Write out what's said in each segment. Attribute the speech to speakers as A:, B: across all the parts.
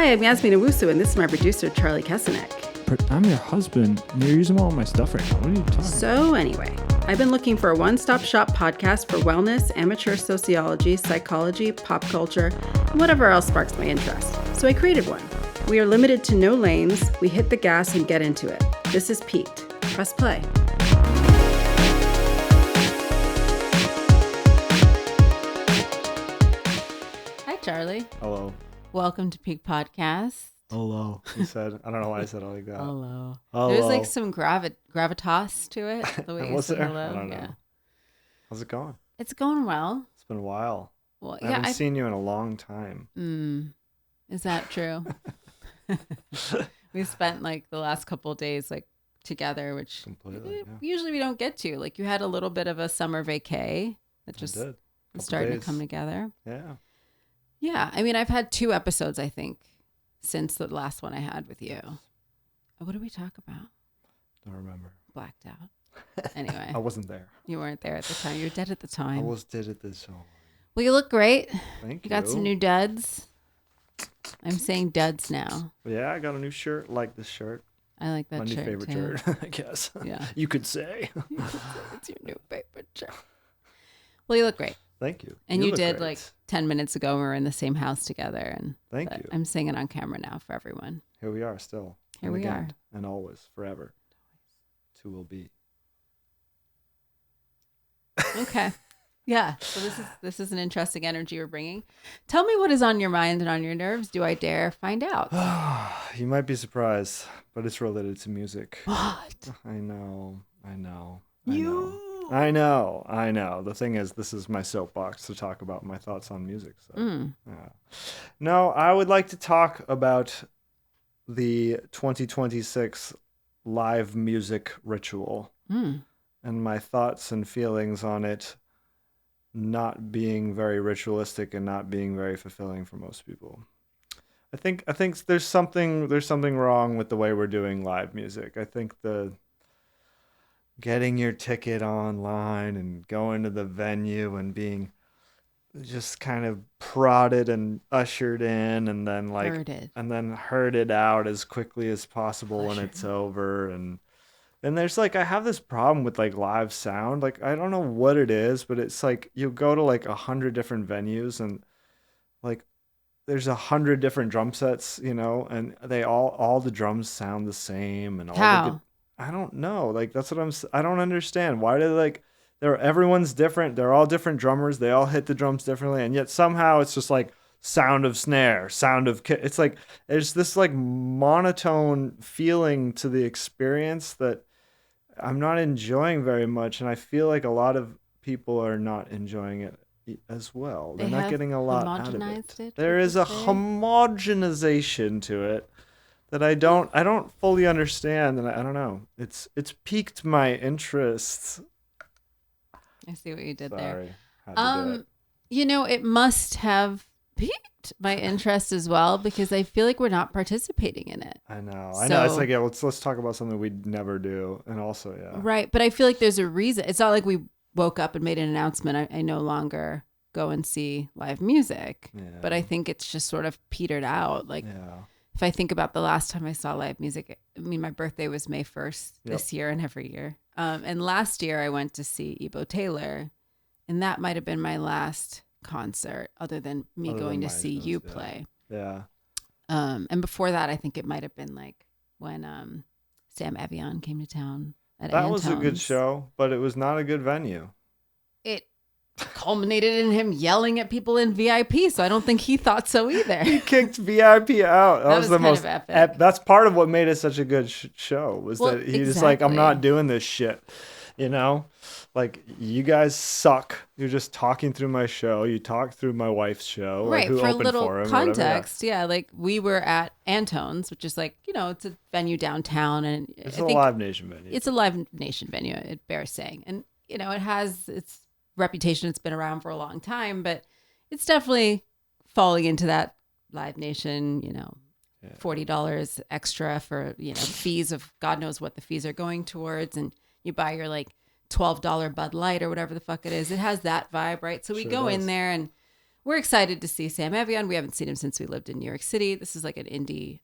A: Hi, I'm Yasmeen Owusu, and this is my producer, Charlie Kesenek.
B: But I'm your husband. You're using all my stuff right now. What are you talking about?
A: So anyway, I've been looking for a one-stop shop podcast for wellness, amateur sociology, psychology, pop culture, and whatever else sparks my interest. So I created one. We are limited to no lanes. We hit the gas and get into it. This is Peaked. Press play. Hi, Charlie.
B: Hello.
A: Welcome to Peak Podcast.
B: Hello. You said, I don't know why I said it like that.
A: Hello.
B: Hello.
A: There's like some gravitas to it. The way you said hello.
B: I don't know.
A: Yeah.
B: How's it going?
A: It's going well.
B: It's been a while.
A: Well,
B: I haven't seen you in a long time.
A: Is that true? We spent like the last couple of days like together, which usually we don't get to. Like you had a little bit of a summer vacay that just started to come together.
B: Yeah.
A: Yeah. I mean, I've had 2 episodes, I think, since the last one I had with you. What did we talk about?
B: Don't remember.
A: Blacked out. Anyway.
B: I wasn't there.
A: You weren't there at the time. You were dead at the time.
B: I was dead at the time.
A: Well, you look great.
B: Thank you.
A: You got some new duds. I'm saying duds now.
B: Yeah, I got a new shirt. Like this shirt.
A: I like that
B: My
A: shirt.
B: new favorite
A: too.
B: shirt, I guess.
A: Yeah.
B: You could say.
A: It's your new favorite shirt. Well, you look great.
B: Thank you.
A: And you
B: look
A: did
B: great.
A: like 10 minutes ago. We were in the same house together. And
B: Thank you.
A: I'm saying it on camera now for everyone.
B: Here we are still.
A: Here we are.
B: And always, forever. 2 will be.
A: Okay. Yeah. So this is an interesting energy we're bringing. Tell me what is on your mind and on your nerves. Do I dare find out?
B: You might be surprised, but it's related to music.
A: What?
B: I know. I know. The thing is, this is my soapbox to talk about my thoughts on music. So, yeah. No, I would like to talk about the 2026 live music ritual and my thoughts and feelings on it not being very ritualistic and not being very fulfilling for most people. I think there's something wrong with the way we're doing live music. I think the getting your ticket online and going to the venue and being just kind of prodded and ushered in and then herded out as quickly as possible when it's over. And there's like, I have this problem with like live sound. Like, I don't know what it is, but it's like you go to like 100 different venues and like there's 100 different drum sets, you know, and they all the drums sound the same and all.
A: How?
B: I don't know. Like, that's what I don't understand. Why do they like, everyone's different. They're all different drummers. They all hit the drums differently. And yet somehow it's just like sound of snare, sound of it's like, there's this like monotone feeling to the experience that I'm not enjoying very much. And I feel like a lot of people are not enjoying it as well. They're not getting a lot out of it. There is a homogenization to it that I don't fully understand, and I don't know. It's piqued my interest.
A: I see what you did
B: Sorry,
A: there.
B: Had to do it.
A: You know, it must have piqued my interest as well because I feel like we're not participating in it.
B: I know. It's like, yeah, let's talk about something we'd never do, and also, yeah.
A: Right, but I feel like there's a reason. It's not like we woke up and made an announcement. I no longer go and see live music, but I think it's just sort of petered out. Like. Yeah. If I think about the last time I saw live music, I mean, my birthday was May 1st this year and every year. And last year I went to see Ebo Taylor, and that might have been my last concert other than me going to see you play.
B: Yeah.
A: And before that, I think it might have been like when Sam Evian came to town at
B: That
A: Antone's.
B: was a good show, but it was not a good venue.
A: It culminated in him yelling at people in VIP, so I don't think he thought so either.
B: He kicked VIP out. That was the most
A: epic.
B: That's part of what made it such a good show was that he was like, I'm not doing this shit, you know, like, you guys suck. You're just talking through my show. You talk through my wife's show,
A: right?
B: Who
A: for a
B: opened
A: little
B: for him
A: context, like we were at Antone's, which is like, you know, it's a venue downtown, and
B: it's a Live Nation venue.
A: It's a Live Nation venue. It bears saying, and you know, it has its reputation. It's been around for a long time, but it's definitely falling into that Live Nation, you know, $40 extra for, you know, fees of God knows what the fees are going towards, and you buy your like $12 Bud Light or whatever the fuck it is. It has that vibe, right? So we go in there and we're excited to see Sam Evian. We haven't seen him since we lived in New York City. This is like an indie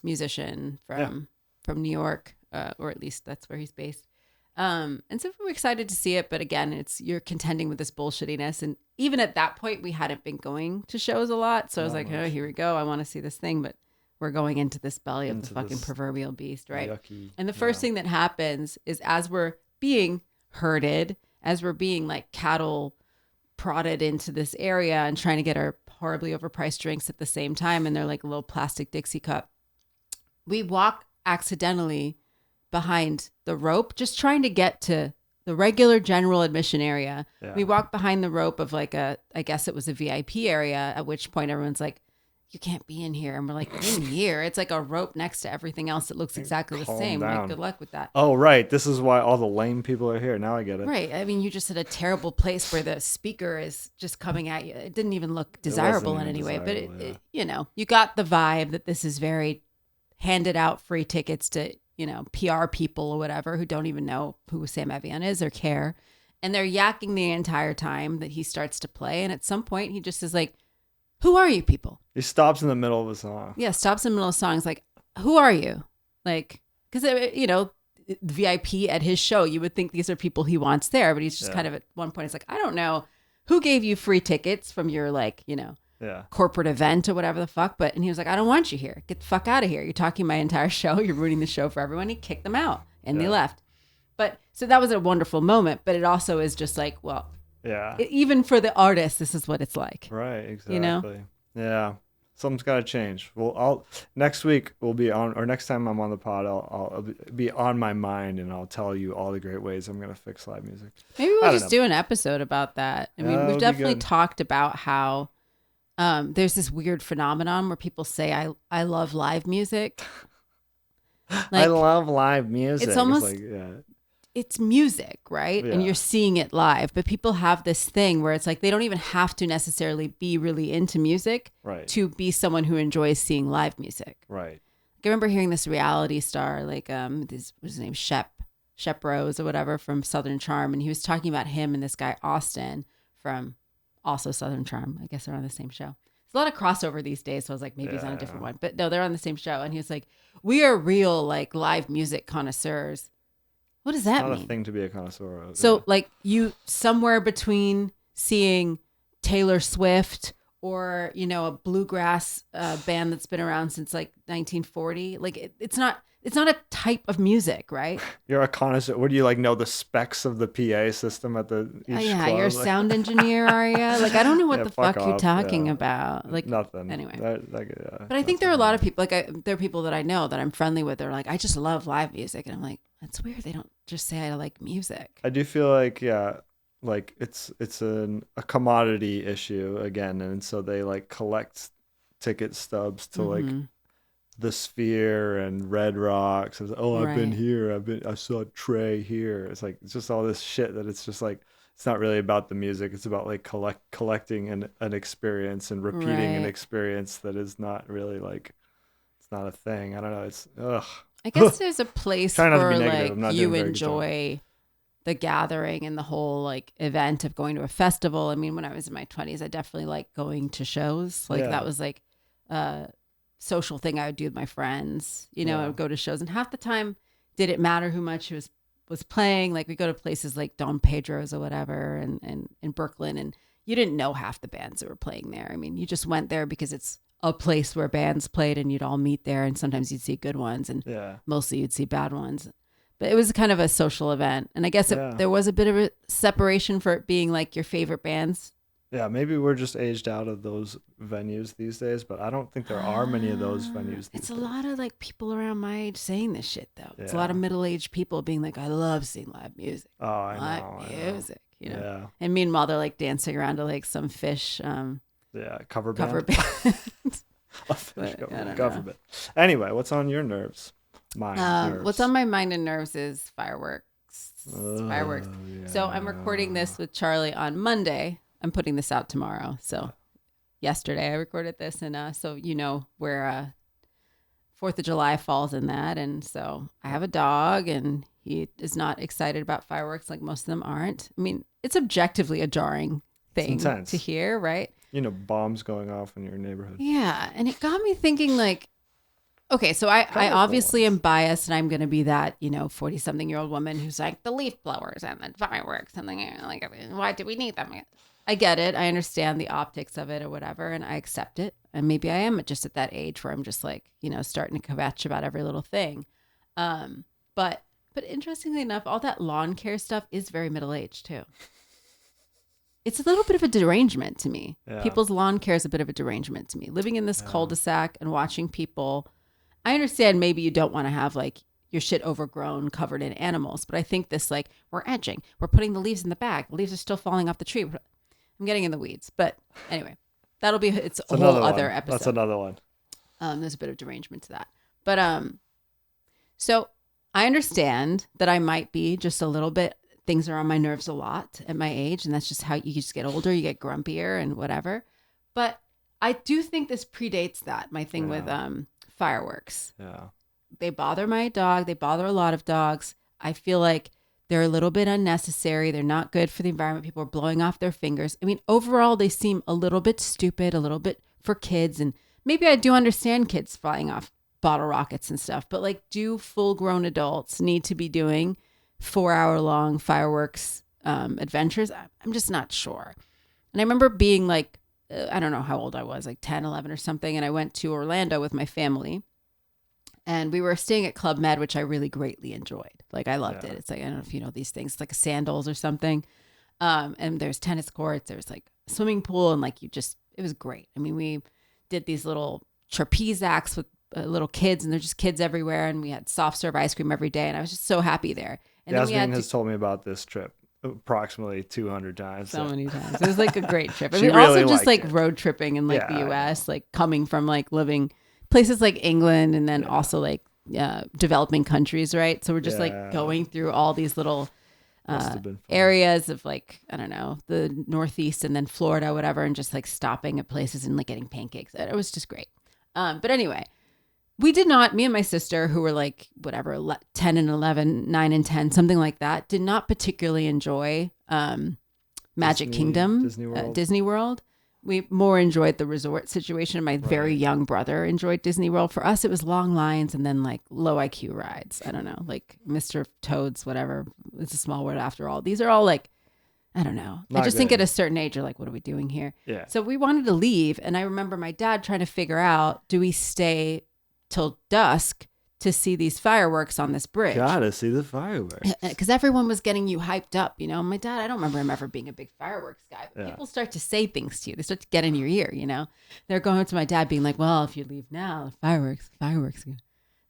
A: musician from New York, or at least that's where he's based. And so we're excited to see it. But again, you're contending with this bullshittiness. And even at that point, we hadn't been going to shows a lot. So I was like, oh, here we go. I want to see this thing. But we're going into this belly of the fucking proverbial beast, right? Yucky. And the first thing that happens is as we're being herded, as we're being like cattle prodded into this area and trying to get our horribly overpriced drinks at the same time, and they're like a little plastic Dixie cup, we walk accidentally behind the rope, just trying to get to the regular general admission area. Yeah. We walk behind the rope of like I guess it was a VIP area, at which point everyone's like, you can't be in here. And we're like, in here? It's like a rope next to everything else that looks exactly the same. Like, good luck with that.
B: Oh, right. This is why all the lame people are here. Now I get it.
A: Right. I mean, you just had a terrible place where the speaker is just coming at you. It didn't even look desirable in any way. But, it, you got the vibe that this is very handed out free tickets to, PR people or whatever who don't even know who Sam Evian is or care. And they're yakking the entire time that he starts to play. And at some point, he just is like, who are you people?
B: He stops in the middle of a song.
A: Yeah, stops in the middle of songs. Like, who are you? Like, because, VIP at his show, you would think these are people he wants there. But he's just kind of at one point, it's like, I don't know who gave you free tickets from your, corporate event or whatever the fuck. And he was like, I don't want you here. Get the fuck out of here. You're talking my entire show. You're ruining the show for everyone. He kicked them out and they left. But so that was a wonderful moment. But it also is just like, well, even for the artist, this is what it's like.
B: Right, exactly. Yeah. Something's got to change. Well, next week we'll be on, or next time I'm on the pod, I'll be on my mind and I'll tell you all the great ways I'm going to fix live music.
A: Maybe we'll just do an episode about that. I mean, we've definitely talked about how there's this weird phenomenon where people say, I love live music.
B: I love live music.
A: It's almost... It's music, right? Yeah. And you're seeing it live. But people have this thing where it's like they don't even have to necessarily be really into music to be someone who enjoys seeing live music.
B: Right.
A: I remember hearing this reality star, like what's his name, Shep Rose or whatever from Southern Charm, and he was talking about him and this guy Austin from also Southern Charm. I guess they're on the same show. There's a lot of crossover these days, so I was like, maybe he's on a different one. But no, they're on the same show. And he was like, we are real like live music connoisseurs. What does that mean?
B: It's not a thing to be a connoisseur of.
A: So, like, you somewhere between seeing Taylor Swift or, a bluegrass band that's been around since, like, 1940. Like, it's not a type of music, right?
B: You're a connoisseur. What do you, know the specs of the PA system at each club?
A: You're a sound engineer, are you? Like, I don't know what the fuck you're talking about. Like,
B: nothing.
A: Anyway. But I think there are a lot of people, there are people that I know that I'm friendly with. They're like, I just love live music. And I'm like, that's weird. They don't just say I like music.
B: I do feel like, it's a commodity issue again. And so they collect ticket stubs to the Sphere and Red Rocks. I've been here. I saw Trey here. It's just all this shit that it's just it's not really about the music. It's about collecting an experience and repeating an experience that is not really it's not a thing. I don't know. It's ugh.
A: I guess there's a place where you enjoy the gathering and the whole event of going to a festival. I mean, when I was in my 20s, I definitely liked going to shows. That was a social thing I would do with my friends. I would go to shows, and half the time, did it matter who much was playing? Like, we go to places like Don Pedro's or whatever, and in Brooklyn, and you didn't know half the bands that were playing there. I mean, you just went there because it's a place where bands played and you'd all meet there, and sometimes you'd see good ones and mostly you'd see bad ones. But it was kind of a social event, and I guess there was a bit of a separation for it being your favorite bands.
B: Yeah, maybe we're just aged out of those venues these days, but I don't think there are many of those venues these days.
A: A lot of people around my age saying this shit though. It's a lot of middle-aged people being like, I love seeing live music.
B: Oh, I know.
A: Music, Yeah. And meanwhile they're dancing around to some Fish
B: cover band. A Fish cover band. Anyway, what's on your nerves? Nerves.
A: What's on my mind and nerves is fireworks. Fireworks. Yeah. So I'm recording this with Charlie on Monday. I'm putting this out tomorrow. So yesterday I recorded this, and so where 4th of July falls in that. And so I have a dog, and he is not excited about fireworks like most of them aren't. I mean, it's objectively a jarring thing to hear, right?
B: bombs going off in your neighborhood.
A: Yeah. And it got me thinking like, okay, so I obviously am biased and I'm going to be that, 40-something-year-old woman who's like the leaf blowers and the fireworks and like, why do we need them? I get it. I understand the optics of it or whatever, and I accept it. And maybe I am just at that age where I'm just like, starting to kvetch about every little thing. But interestingly enough, all that lawn care stuff is very middle-aged too. It's a little bit of a derangement to me. Yeah. People's lawn care is a bit of a derangement to me. Living in this cul-de-sac and watching people, I understand maybe you don't want to have like your shit overgrown, covered in animals, but I think this like, we're edging, we're putting the leaves in the bag, the leaves are still falling off the tree. I'm getting in the weeds, but anyway, it's a whole other episode.
B: That's another one.
A: There's a bit of derangement to that. But so I understand that I might be just a little bit, things are on my nerves a lot at my age, and that's just how you just get older, you get grumpier and whatever. But I do think this predates that, my thing with fireworks. Yeah. They bother my dog. They bother a lot of dogs. I feel like they're a little bit unnecessary. They're not good for the environment. People are blowing off their fingers. I mean, overall, they seem a little bit stupid, a little bit for kids. And maybe I do understand kids flying off bottle rockets and stuff. But like, do full-grown adults need to be doing 4-hour-long fireworks adventures? I'm just not sure. And I remember being like, I don't know how old I was, like 10, 11 or something. And I went to Orlando with my family. And we were staying at Club Med, which I really greatly enjoyed. Like, I loved it. It's like, I don't know if you know these things. It's like a Sandals or something. And there's tennis courts. There's like a swimming pool. And like, it was great. I mean, we did these little trapeze acts with little kids. And they're just kids everywhere. And we had soft serve ice cream every day. And I was just so happy there. And
B: Yasmeen has told me about this trip approximately 200 times.
A: So many times. It was like a great trip.
B: I mean,
A: really also just like road tripping in like the US, like coming from like living places like England and then also like developing countries, right? So we're just like going through all these little areas of like, I don't know, the Northeast and then Florida, whatever, and just like stopping at places and like getting pancakes. It was just great. But anyway, we did not, me and my sister, who were like, whatever, 10 and 11, 9 and 10, something like that, did not particularly enjoy Magic Kingdom, Disney World. We more enjoyed the resort situation. My very young brother enjoyed Disney World. For us, it was long lines and then like low IQ rides. I don't know, like Mr. Toad's, whatever. It's a small word after all. These are all like, I don't know. I just think at a certain age, you're like, what are we doing here? Yeah. So we wanted to leave. And I remember my dad trying to figure out, do we stay till dusk to see these fireworks on this bridge?
B: Gotta see the fireworks.
A: Because everyone was getting you hyped up, My dad, I don't remember him ever being a big fireworks guy. But people start to say things to you. They start to get in your ear, They're going to my dad being like, well, if you leave now, fireworks,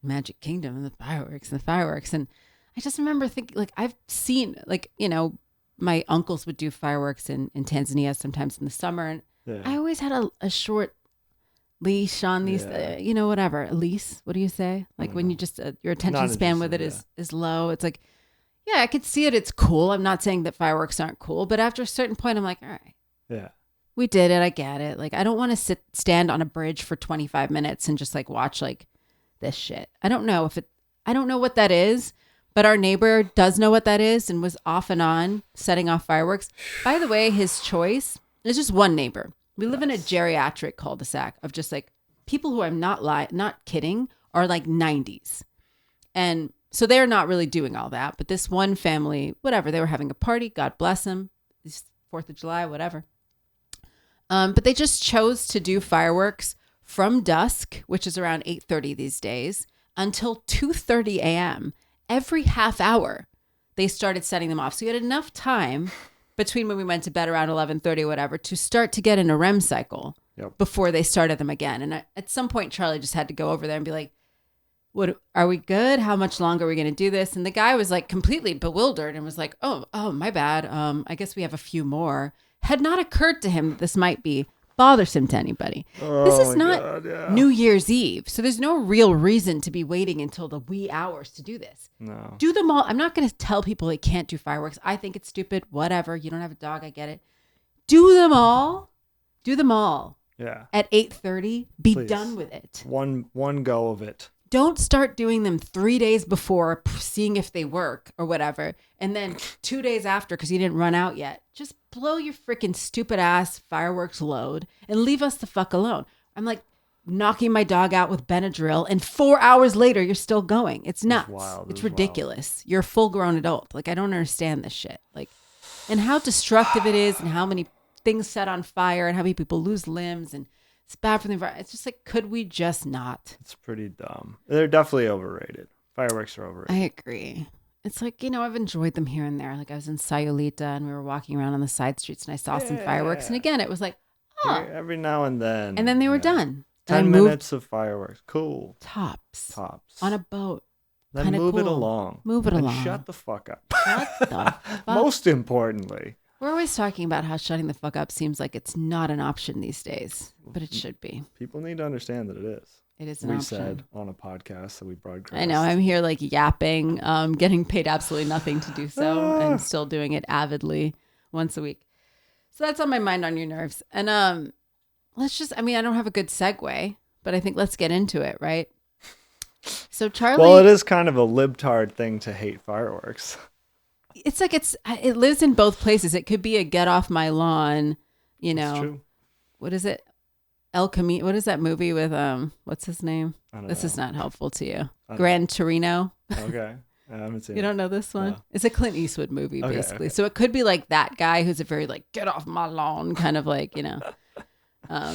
A: Magic Kingdom and the fireworks. And I just remember thinking, like, I've seen, like, my uncles would do fireworks in Tanzania sometimes in the summer. And I always had a short leash on these, whatever. A lease, what do you say? Like when you just, your attention span with it is low. It's like, I could see it. It's cool. I'm not saying that fireworks aren't cool, but after a certain point, I'm like, all right. Yeah. We did it. I get it. Like, I don't want to stand on a bridge for 25 minutes and just like watch like this shit. I don't know what that is, but our neighbor does know what that is and was off and on setting off fireworks. By the way, his choice is just one neighbor. We live in a geriatric cul-de-sac of just like people who I'm not kidding are like 90s. And so they're not really doing all that. But this one family, whatever, they were having a party. God bless them. It's 4th of July, whatever. But they just chose to do fireworks from dusk, which is around 8:30 these days, until 2:30 a.m. Every half hour, they started setting them off. So you had enough time between when we went to bed around 11:30 or whatever to start to get in a REM cycle before they started them again. And at some point, Charlie just had to go over there and be like, "What? Are we good? How much longer are we going to do this?" And the guy was like completely bewildered and was like, "Oh, my bad. I guess we have a few more." Had not occurred to him that this might be bothersome to anybody. This is not New Year's Eve. So there's no real reason to be waiting until the wee hours to do this. No. Do them all. I'm not going to tell people they can't do fireworks. I think it's stupid. Whatever. You don't have a dog. I get it. Do them all. Do them all. Yeah. At 8:30. Be Please. Done with it.
B: One go of it.
A: don't start doing them 3 days before, seeing if they work or whatever. And then 2 days after, because you didn't run out yet, just blow your freaking stupid ass fireworks load and leave us the fuck alone. I'm like knocking my dog out with Benadryl, and 4 hours later, you're still going. It's nuts. It's ridiculous. Wild. You're a full grown adult. Like, I don't understand this shit. Like, and how destructive it is, and how many things set on fire, and how many people lose limbs, and it's bad for the environment. It's just like, could we just not?
B: It's pretty dumb. They're definitely overrated. Fireworks are overrated.
A: I agree. It's like, I've enjoyed them here and there. Like, I was in Sayulita and we were walking around on the side streets and I saw some fireworks. And again, it was like,
B: every now and then.
A: And then they were done.
B: 10 minutes of fireworks. Cool.
A: Tops.
B: On
A: a boat.
B: Then move it along. Shut the fuck up.
A: Shut the fuck.
B: Most importantly.
A: We're always talking about how shutting the fuck up seems like it's not an option these days, but it should be.
B: People need to understand that it is.
A: It is an option.
B: We said on a podcast that we broadcast.
A: I know. I'm here like yapping, getting paid absolutely nothing to do so, and still doing it avidly once a week. So that's on my mind, on your nerves. And let's just, I don't have a good segue, but I think let's get into it, right? So Charlie.
B: Well, it is kind of a libtard thing to hate fireworks.
A: It's like it lives in both places. It could be a get off my lawn,
B: That's true.
A: What is it? El Camino. What is that movie with what's his name? This is not helpful to you. Gran Torino.
B: Okay. I haven't seen
A: You don't know this one? No. It's a Clint Eastwood movie, basically.
B: Okay.
A: So it could be like that guy who's a very like get off my lawn kind of like,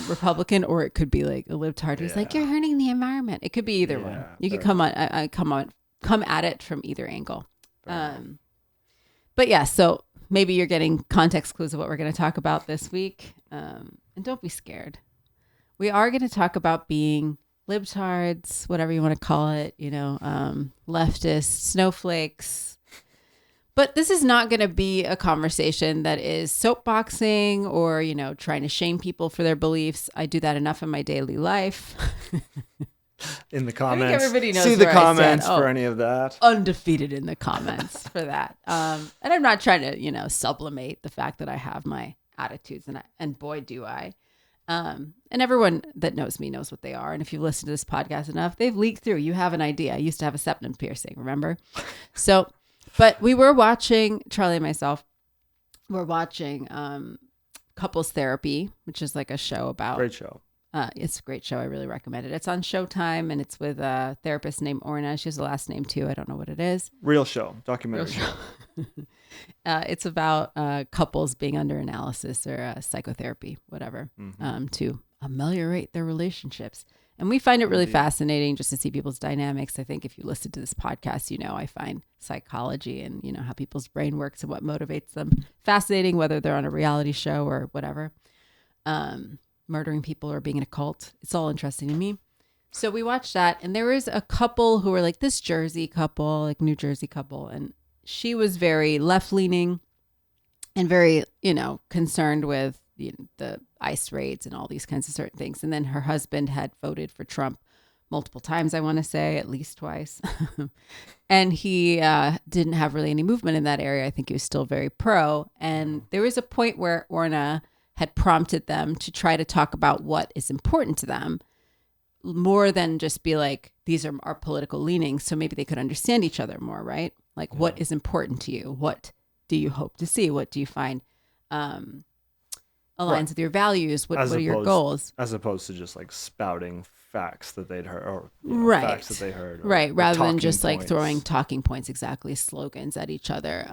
A: Republican, or it could be like a libtard who's like, you're hurting the environment. It could be either one. You could come at it from either angle. But yeah, so maybe you're getting context clues of what we're going to talk about this week. And don't be scared. We are going to talk about being libtards, whatever you want to call it, leftists, snowflakes. But this is not going to be a conversation that is soapboxing or, trying to shame people for their beliefs. I do that enough in my daily life.
B: In the comments.
A: I think everybody knows
B: See the comments for any of that.
A: Undefeated in the comments for that. And I'm not trying to, sublimate the fact that I have my attitudes, and boy, do I. And everyone that knows me knows what they are. And if you've listened to this podcast enough, they've leaked through. You have an idea. I used to have a septum piercing, remember? So, but we were watching, Charlie and myself, we're watching Couples Therapy, which is like a show about.
B: Great show.
A: It's a great show. I really recommend it. It's on Showtime, and it's with a therapist named Orna. She has a last name too. I don't know what it is.
B: Real show. Documentary show.
A: It's about couples being under analysis or psychotherapy, whatever, to ameliorate their relationships. And we find it really fascinating just to see people's dynamics. I think if you listen to this podcast, I find psychology and, how people's brain works and what motivates them fascinating, whether they're on a reality show or whatever. Murdering people or being in a cult. It's all interesting to me. So we watched that, and there was a couple who were like this Jersey couple, like New Jersey couple, and she was very left-leaning and very, concerned with the ICE raids and all these kinds of certain things. And then her husband had voted for Trump multiple times, I want to say, at least twice. And he didn't have really any movement in that area. I think he was still very pro. And there was a point where Orna had prompted them to try to talk about what is important to them more than just be like, these are our political leanings. So maybe they could understand each other more, right? Like, what is important to you? What do you hope to see? What do you find aligns with your values? What are your goals?
B: As opposed to just like spouting facts that they'd heard, or facts that they heard.
A: Right. Rather than just like throwing talking points, exactly, slogans at each other.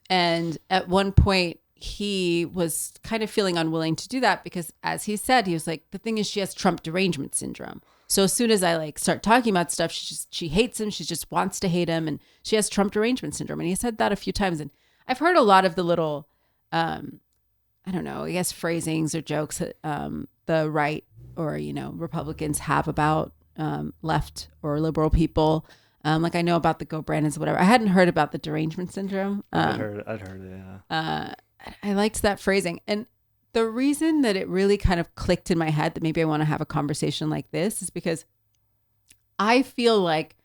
A: And at one point, he was kind of feeling unwilling to do that because, as he said, he was like, the thing is, she has Trump derangement syndrome. So as soon as I like start talking about stuff, she hates him. She just wants to hate him. And she has Trump derangement syndrome. And he said that a few times. And I've heard a lot of the little, I don't know, I guess phrasings or jokes that the right or, Republicans have about left or liberal people. Like I know about the Go Brandons or whatever. I hadn't heard about the derangement syndrome.
B: I'd heard it, yeah.
A: I liked that phrasing. And the reason that it really kind of clicked in my head that maybe I want to have a conversation like this is because I feel like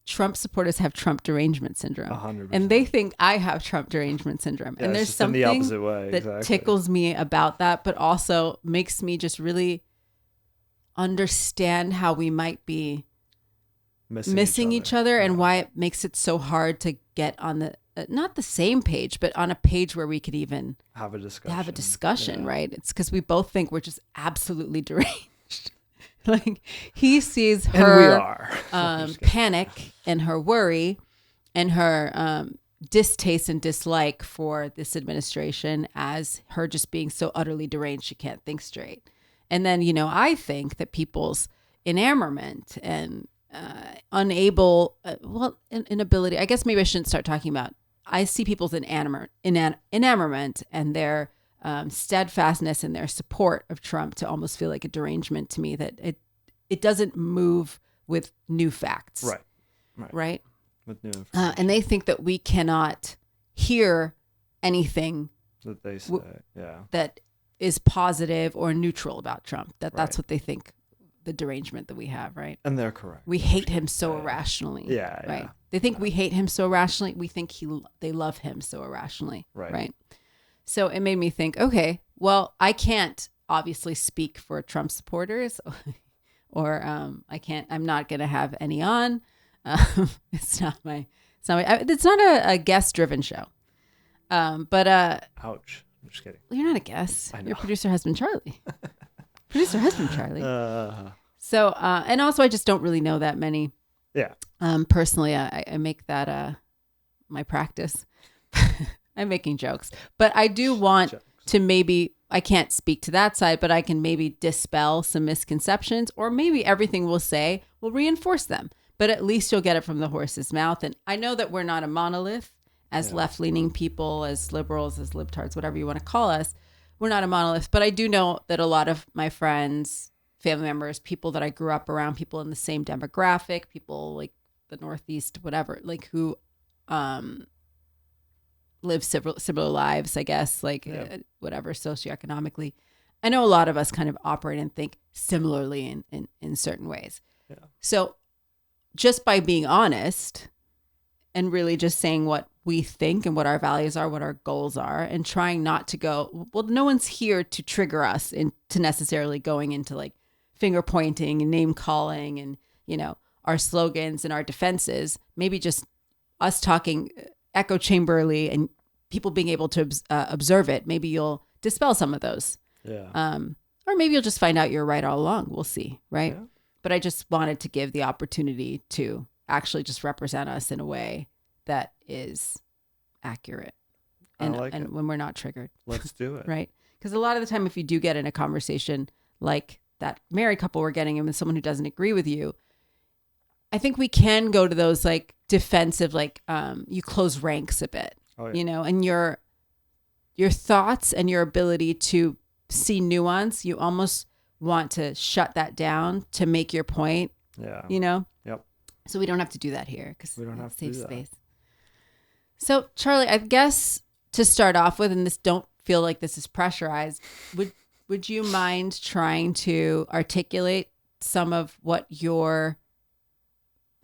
A: Trump supporters have Trump derangement syndrome.
B: 100%.
A: And they think I have Trump derangement syndrome.
B: Yeah,
A: and there's something
B: in the opposite way,
A: that tickles me about that, but also makes me just really understand how we might be missing each other and why it makes it so hard to get on the not the same page, but on a page where we could even
B: have a discussion,
A: right? It's because we both think we're just absolutely deranged. Like he sees her panic and her worry and her distaste and dislike for this administration as her just being so utterly deranged she can't think straight. And then, I think that people's enamorment and inability, I guess maybe I shouldn't start talking about, I see people's enamorment and their steadfastness and their support of Trump to almost feel like a derangement to me, that it doesn't move with new facts. Right?
B: With new
A: and they think that we cannot hear anything
B: that they say,
A: that is positive or neutral about Trump. That's what they think, the derangement that we have, right?
B: And they're correct.
A: We hate him so irrationally. Right? They think we hate him so irrationally. We think they love him so irrationally. Right? So it made me think, okay, well, I can't obviously speak for Trump supporters or I'm not going to have any on. It's not a guest driven show. But
B: ouch. I'm just kidding.
A: You're not a guest. Your producer husband, Charlie. So, and also I just don't really know that many.
B: Yeah.
A: Personally, I make that my practice. I'm making jokes, but I do want to maybe, I can't speak to that side, but I can maybe dispel some misconceptions, or maybe everything we'll say will reinforce them. But at least you'll get it from the horse's mouth. And I know that we're not a monolith as left-leaning people, as liberals, as libtards, whatever you want to call us. We're not a monolith. But I do know that a lot of my friends, family members, people that I grew up around, people in the same demographic, people like the Northeast, whatever, like who live similar lives, I guess, like whatever, socioeconomically. I know a lot of us kind of operate and think similarly in certain ways. Yeah. So just by being honest and really just saying what we think and what our values are, what our goals are, and trying not to go, well, no one's here to trigger us into necessarily going into like finger pointing and name calling and, our slogans and our defenses. Maybe just us talking echo chamberly and people being able to observe it. Maybe you'll dispel some of those. Yeah. Or maybe you'll just find out you're right all along. We'll see. Right. Yeah. But I just wanted to give the opportunity to actually just represent us in a way that is accurate and when we're not triggered.
B: Let's do it.
A: Right. Because a lot of the time, if you do get in a conversation like that married couple we're getting in with someone who doesn't agree with you, I think we can go to those like defensive, like you close ranks a bit, and your thoughts and your ability to see nuance, you almost want to shut that down to make your point. Yeah.
B: Yep.
A: So we don't have to do that here because
B: we don't have to do that.
A: Safe space. So Charlie, I guess to start off with, and this don't feel like this is pressurized, would you mind trying to articulate some of what your,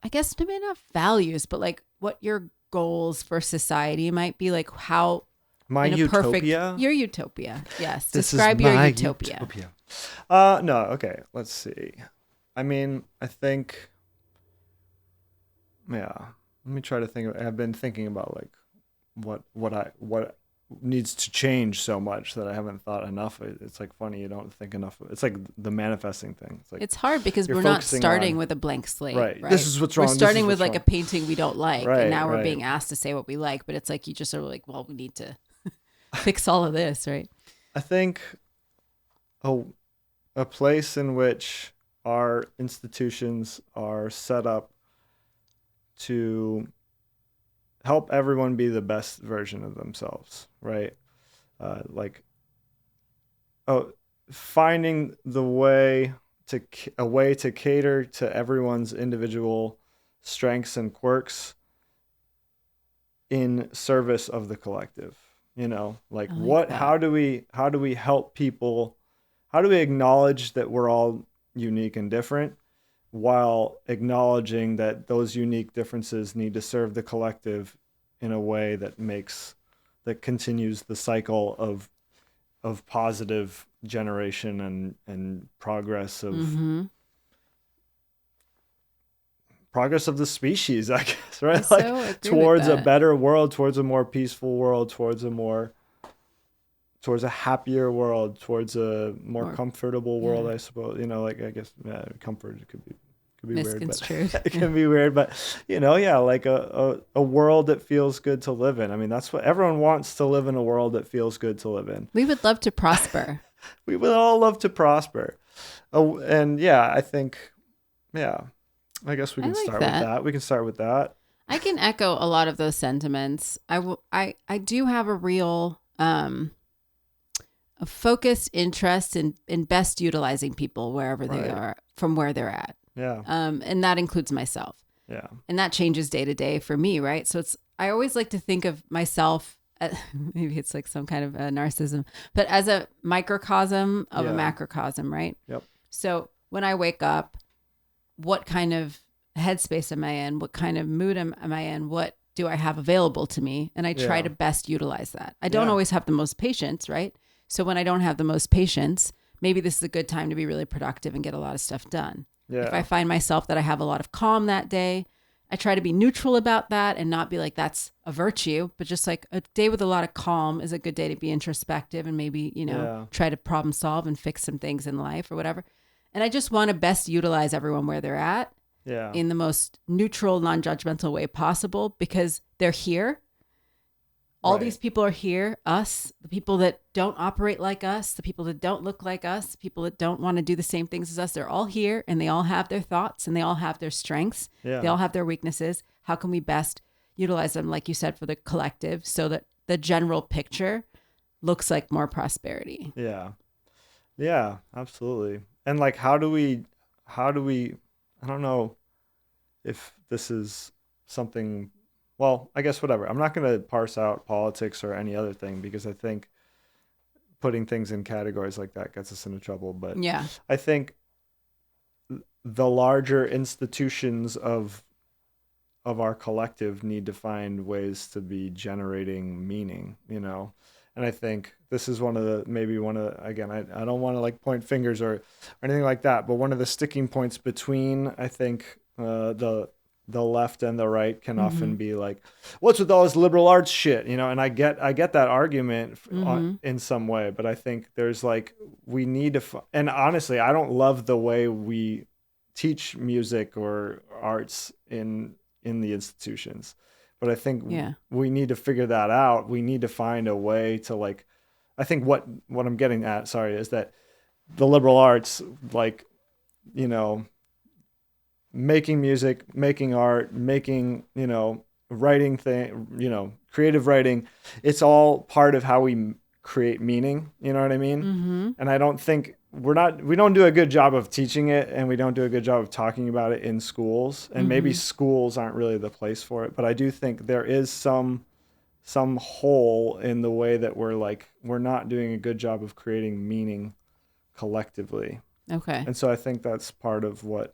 A: I guess maybe not values, but like what your goals for society might be, like how
B: my utopia?
A: Your utopia. Yes. Describe your utopia.
B: No. Okay. Let's see. I mean, I think, let me try to think. I've been thinking about like what needs to change so much that I haven't thought enough. It's like funny. You don't think enough. It's like the manifesting thing. It's like,
A: it's hard because we're not starting with a blank slate.
B: Right. This is what's wrong.
A: We're starting with like a painting we don't like. Right, and now we're being asked to say what we like, but it's like, you just are like, well, we need to fix all of this. Right.
B: I think a place in which our institutions are set up to help everyone be the best version of themselves, right? Finding a way to cater to everyone's individual strengths and quirks in service of the collective. How do we help people? How do we acknowledge that we're all unique and different, while acknowledging that those unique differences need to serve the collective in a way that continues the cycle of positive generation and progress of progress of the species, I guess, right?
A: I
B: like
A: so agree
B: towards
A: with
B: a
A: that.
B: better world, towards a more peaceful world, towards a happier world, towards a more comfortable world, I suppose. You know, like I guess comfort could be weird, but it can be weird, but you know, yeah, like a world that feels good to live in. I mean, that's what everyone wants, to live in a world that feels good to live in.
A: We would love to prosper.
B: We would all love to prosper. And yeah, I think, yeah, I guess we can start with that. We can start with that.
A: I can echo a lot of those sentiments. I do have a real a focused interest in best utilizing people wherever they are, from where they're at.
B: Yeah.
A: And that includes myself.
B: Yeah.
A: And that changes day to day for me, right? So I always like to think of myself, maybe it's like some kind of a narcissism, but as a microcosm of a macrocosm, right?
B: Yep.
A: So when I wake up, what kind of headspace am I in? What kind of mood am I in? What do I have available to me? And I try to best utilize that. I don't always have the most patience, right? So when I don't have the most patience, maybe this is a good time to be really productive and get a lot of stuff done. Yeah. If I find myself that I have a lot of calm that day, I try to be neutral about that and not be like, that's a virtue, but just like a day with a lot of calm is a good day to be introspective and maybe, you know, try to problem solve and fix some things in life or whatever. And I just want to best utilize everyone where they're at in the most neutral, non-judgmental way possible, because they're here. All these people are here, us, the people that don't operate like us, the people that don't look like us, the people that don't want to do the same things as us. They're all here, and they all have their thoughts, and they all have their strengths. Yeah. They all have their weaknesses. How can we best utilize them, like you said, for the collective, so that the general picture looks like more prosperity?
B: Yeah. Yeah, absolutely. And like, how do we, I don't know if this is something, well, I guess whatever. I'm not going to parse out politics or any other thing, because I think putting things in categories like that gets us into trouble. But I think the larger institutions of our collective need to find ways to be generating meaning, you know? And I think this is again, I don't want to like point fingers or anything like that, but one of the sticking points between, I think, the left and the right can often be like, what's with all this liberal arts shit, you know? And I get that argument in some way, but I think there's like, we need to, and honestly, I don't love the way we teach music or arts in the institutions, but I think we need to figure that out. We need to find a way to like, I think what I'm getting at, is that the liberal arts, like, you know, making music, making art, making, you know, writing creative writing, it's all part of how we create meaning, you know what I mean? And I don't think we don't do a good job of teaching it, and we don't do a good job of talking about it in schools, and maybe schools aren't really the place for it, but I do think there is some hole in the way that we're not doing a good job of creating meaning collectively. Okay. And so I think that's part of what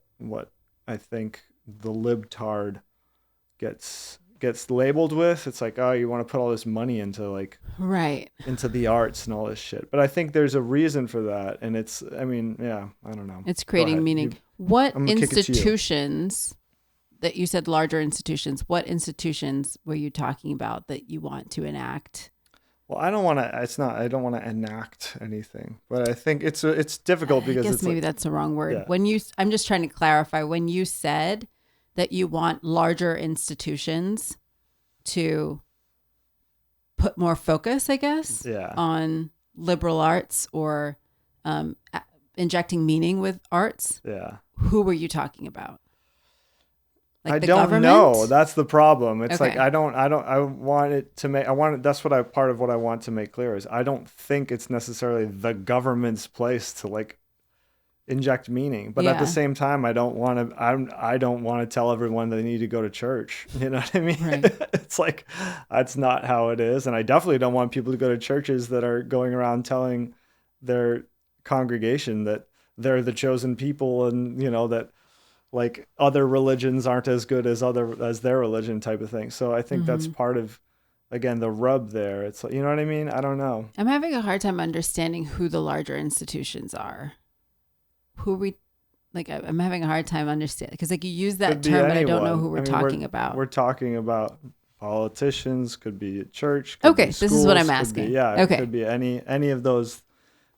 B: I think the libtard gets labeled with. It's like, oh, you want to put all this money into into the arts and all this shit. But I think there's a reason for that, and I don't know.
A: It's creating meaning. What institutions that you said, larger institutions, what institutions were you talking about that you want to enact?
B: Well, I don't want to enact anything, but I think it's difficult because
A: I guess maybe that's the wrong word. Yeah. I'm just trying to clarify, when you said that you want larger institutions to put more focus, I guess, on liberal arts or injecting meaning with arts. Yeah. Who were you talking about? Like I don't know.
B: That's the problem. It's like, part of what I want to make clear is I don't think it's necessarily the government's place to like inject meaning, but at the same time, I don't want to tell everyone they need to go to church. You know what I mean? Right. It's like, that's not how it is. And I definitely don't want people to go to churches that are going around telling their congregation that they're the chosen people, and, you know, that like other religions aren't as good as their religion, type of thing. So I think that's part of, again, the rub there. It's like, you know what I mean? I don't know.
A: I'm having a hard time understanding who the larger institutions are. Who are we like I'm having a hard time understanding because like you use that
B: Could be
A: term, but I don't
B: anyone.
A: know who we're talking about.
B: We're talking about politicians, could be church. Could
A: Okay,
B: be
A: this is what I'm
B: schools,
A: asking.
B: Could be,
A: Okay.
B: It could be any of those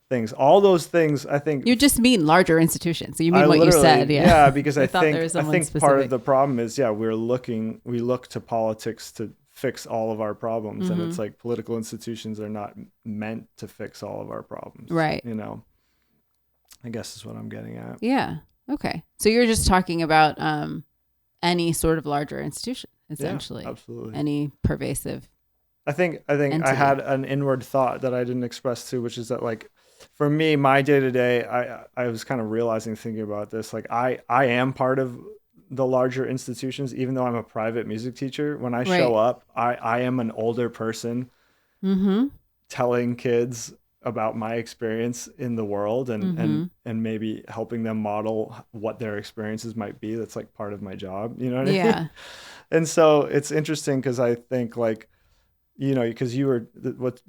B: things. All those things, I think.
A: You just mean larger institutions. So you mean what you said. Yeah.
B: Because I think part of the problem is, we look to politics to fix all of our problems. And it's like political institutions are not meant to fix all of our problems.
A: Right.
B: You know, I guess is what I'm getting at.
A: Yeah. Okay. So you're just talking about any sort of larger institution, essentially.
B: Yeah, absolutely.
A: Any pervasive.
B: I think entity. I had an inward thought that I didn't express too, which is that like, for me, my day to day, I was kind of realizing, thinking about this, like I am part of the larger institutions, even though I'm a private music teacher. When I show up, I am an older person telling kids about my experience in the world and maybe helping them model what their experiences might be. That's like part of my job, you know what I mean? And so it's interesting because I think like, you know, because what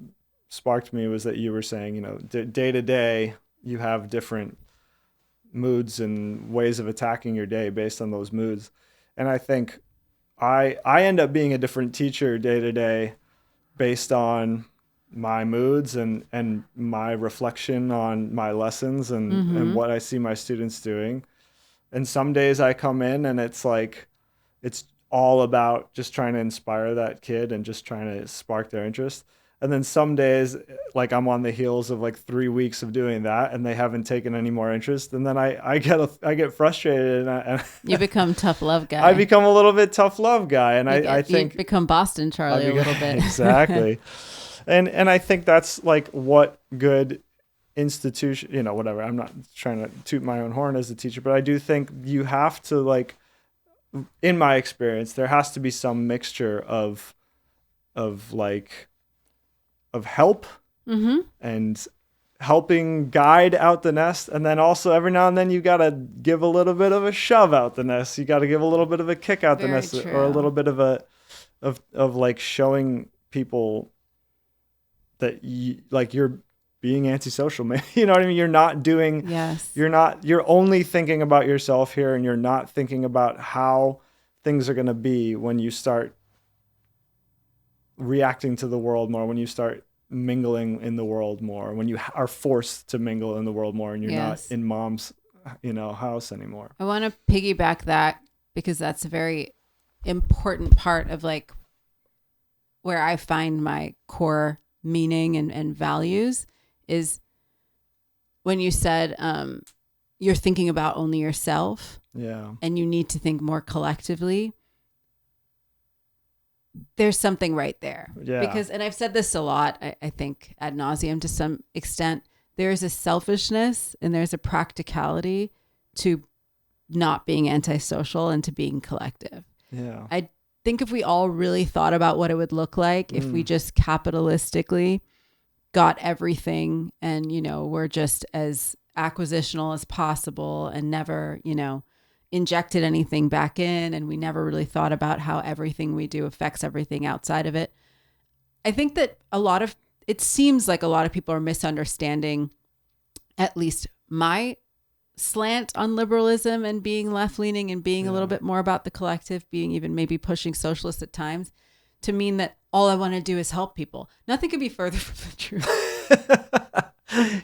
B: sparked me was that you were saying, you know, day to day, you have different moods and ways of attacking your day based on those moods. And I think I end up being a different teacher day to day based on my moods and my reflection on my lessons and what I see my students doing. And some days I come in and it's like, it's all about just trying to inspire that kid and just trying to spark their interest. And then some days, like I'm on the heels of like 3 weeks of doing that, and they haven't taken any more interest. And then I get frustrated, and
A: you become tough love guy.
B: I become a little bit tough love guy, and I think
A: you become Boston Charlie a little bit.
B: Exactly. And I think that's like what good institution, you know, whatever. I'm not trying to toot my own horn as a teacher, but I do think you have to, like, in my experience, there has to be some mixture of help and helping guide out the nest, and then also every now and then you got to give a little bit of a shove out the nest. You got to give a little bit of a kick out the nest, or a little bit of like showing people that you're being antisocial, man. You know what I mean? You're not doing, you're only thinking about yourself here, and you're not thinking about how things are going to be when you start reacting to the world more, when you start mingling in the world more, when you are forced to mingle in the world more, and you're not in mom's, you know, house anymore.
A: I want to piggyback that, because that's a very important part of like where I find my core meaning and values is when you said you're thinking about only yourself, and you need to think more collectively. There's something right there. Because, and I've said this a lot, I think ad nauseum to some extent, there's a selfishness and there's a practicality to not being antisocial and to being collective. I think if we all really thought about what it would look like if we just capitalistically got everything and, you know, we're just as acquisitional as possible and never, you know, injected anything back in, and we never really thought about how everything we do affects everything outside of it. I think that it seems like a lot of people are misunderstanding at least my slant on liberalism and being left leaning and being a little bit more about the collective, being even maybe pushing socialist at times, to mean that all I want to do is help people. Nothing could be further from the truth.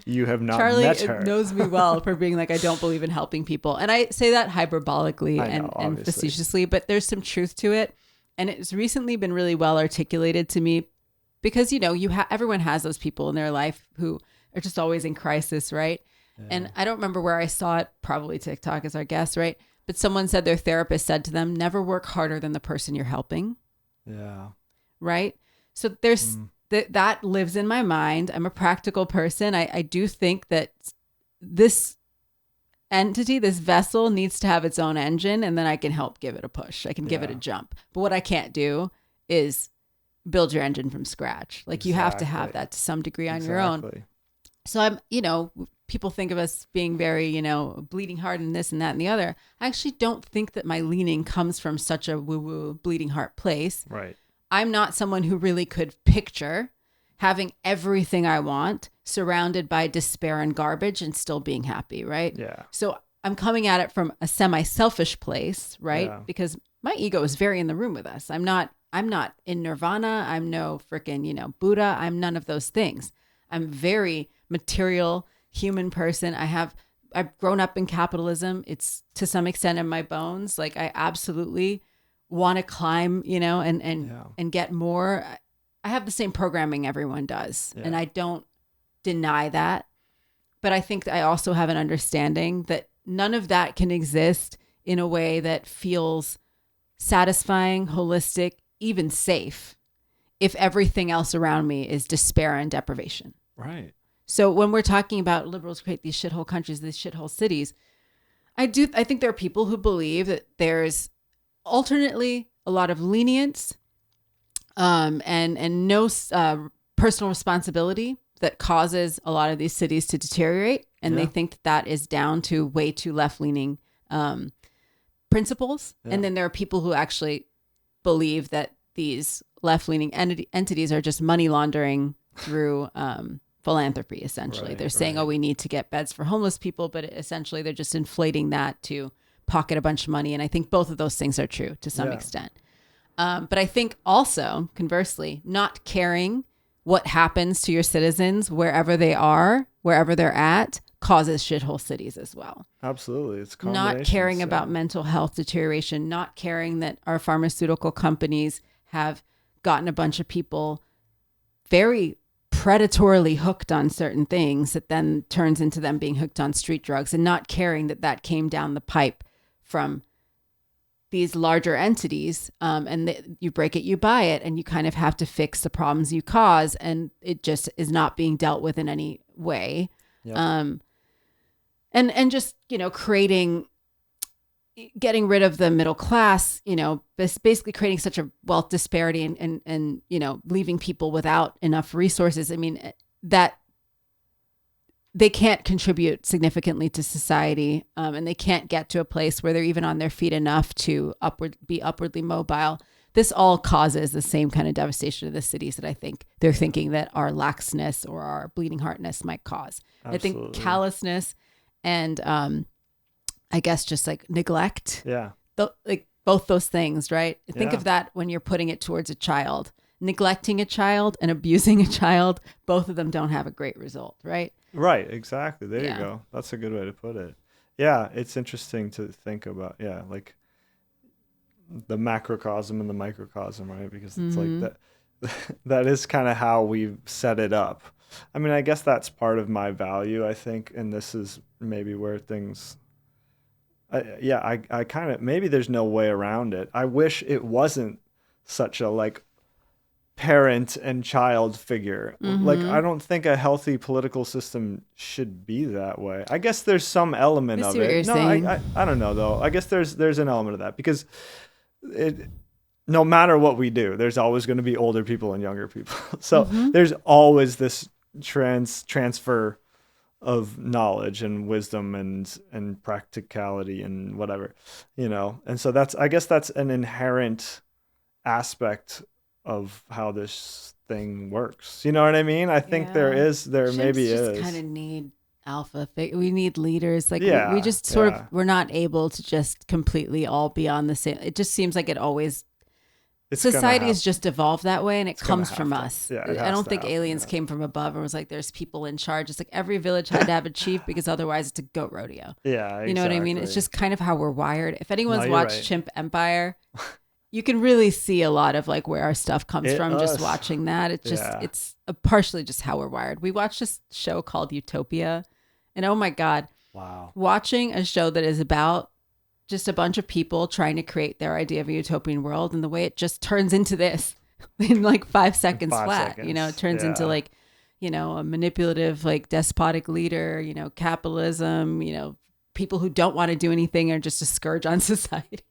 B: You have not
A: Charlie
B: met her.
A: knows me well for being like, I don't believe in helping people. And I say that hyperbolically and facetiously, but there's some truth to it. And it's recently been really well articulated to me because, you know, everyone has those people in their life who are just always in crisis, right? And I don't remember where I saw it, probably TikTok is our guess, right? But someone said their therapist said to them, never work harder than the person you're helping. Right? So there's that lives in my mind. I'm a practical person. I do think that this entity, this vessel, needs to have its own engine, and then I can help give it a push. I can give it a jump. But what I can't do is build your engine from scratch. Like you have to have that to some degree on your own. So I'm, you know, people think of us being very, you know, bleeding heart and this and that and the other. I actually don't think that my leaning comes from such a woo-woo bleeding heart place.
B: Right.
A: I'm not someone who really could picture having everything I want surrounded by despair and garbage and still being happy, right?
B: Yeah.
A: So I'm coming at it from a semi-selfish place, right?
B: Yeah.
A: Because my ego is very in the room with us. I'm not in nirvana. I'm no freaking, Buddha. I'm none of those things. I'm very material human person. I've grown up in capitalism. It's to some extent in my bones. Like I absolutely want to climb, and get more. I have the same programming everyone does, and I don't deny that. But I think I also have an understanding that none of that can exist in a way that feels satisfying, holistic, even safe, if everything else around me is despair and deprivation.
B: Right.
A: So when we're talking about liberals create these shithole countries, these shithole cities, I think there are people who believe that there's alternately a lot of lenience and no personal responsibility that causes a lot of these cities to deteriorate. And they think that is down to way too left-leaning principles. Yeah. And then there are people who actually believe that these left-leaning entities are just money laundering through philanthropy, essentially. Right, they're saying, we need to get beds for homeless people, but essentially they're just inflating that to pocket a bunch of money. And I think both of those things are true to some extent. But I think also, conversely, not caring what happens to your citizens wherever they are, wherever they're at, causes shithole cities as well.
B: Absolutely. It's
A: not caring about mental health deterioration, not caring that our pharmaceutical companies have gotten a bunch of people very predatorily hooked on certain things that then turns into them being hooked on street drugs, and not caring that came down the pipe from these larger entities, and you break it, you buy it, and you kind of have to fix the problems you cause, and it just is not being dealt with in any way. Yep. And just, getting rid of the middle class, basically creating such a wealth disparity and leaving people without enough resources. I mean, that they can't contribute significantly to society, and they can't get to a place where they're even on their feet enough to be upwardly mobile. This all causes the same kind of devastation of the cities that I think they're thinking that our laxness or our bleeding heartness might cause. Absolutely. I think callousness and I guess just like neglect. Yeah. Like both those things, right? Think of that when you're putting it towards a child. Neglecting a child and abusing a child, both of them don't have a great result, right?
B: Right, exactly. There you go. That's a good way to put it. Yeah, it's interesting to think about, like the macrocosm and the microcosm, right? Because it's like that is kind of how we've set it up. I mean, I guess that's part of my value, I think, and this is maybe where things... I kind of, maybe there's no way around it. I wish it wasn't such a like parent and child figure. Mm-hmm. Like, I don't think a healthy political system should be that way. I guess there's some element of it. No, I don't know though. I guess there's an element of that because no matter what we do, there's always going to be older people and younger people. So there's always this transfer of knowledge and wisdom and practicality and whatever, and so I guess that's an inherent aspect of how this thing works. You know what I mean? I think there maybe is.
A: Kind of need alpha. We need leaders. Like we just sort of, we're not able to just completely all be on the same. It just seems like it always. Society has just evolved that way, and it comes from us. Yeah, I don't think aliens came from above and was like, there's people in charge. It's like every village had to have a chief because otherwise it's a goat rodeo. Yeah, exactly. You know what I mean? It's just kind of how we're wired. If anyone's watched Chimp Empire, you can really see a lot of like where our stuff comes from just watching that. It's just, it's partially just how we're wired. We watched this show called Utopia, and oh my God. Wow. Watching a show that is about just a bunch of people trying to create their idea of a utopian world, and the way it just turns into this in like 5 seconds flat. It turns into like, a manipulative, like despotic leader, capitalism, people who don't want to do anything are just a scourge on society.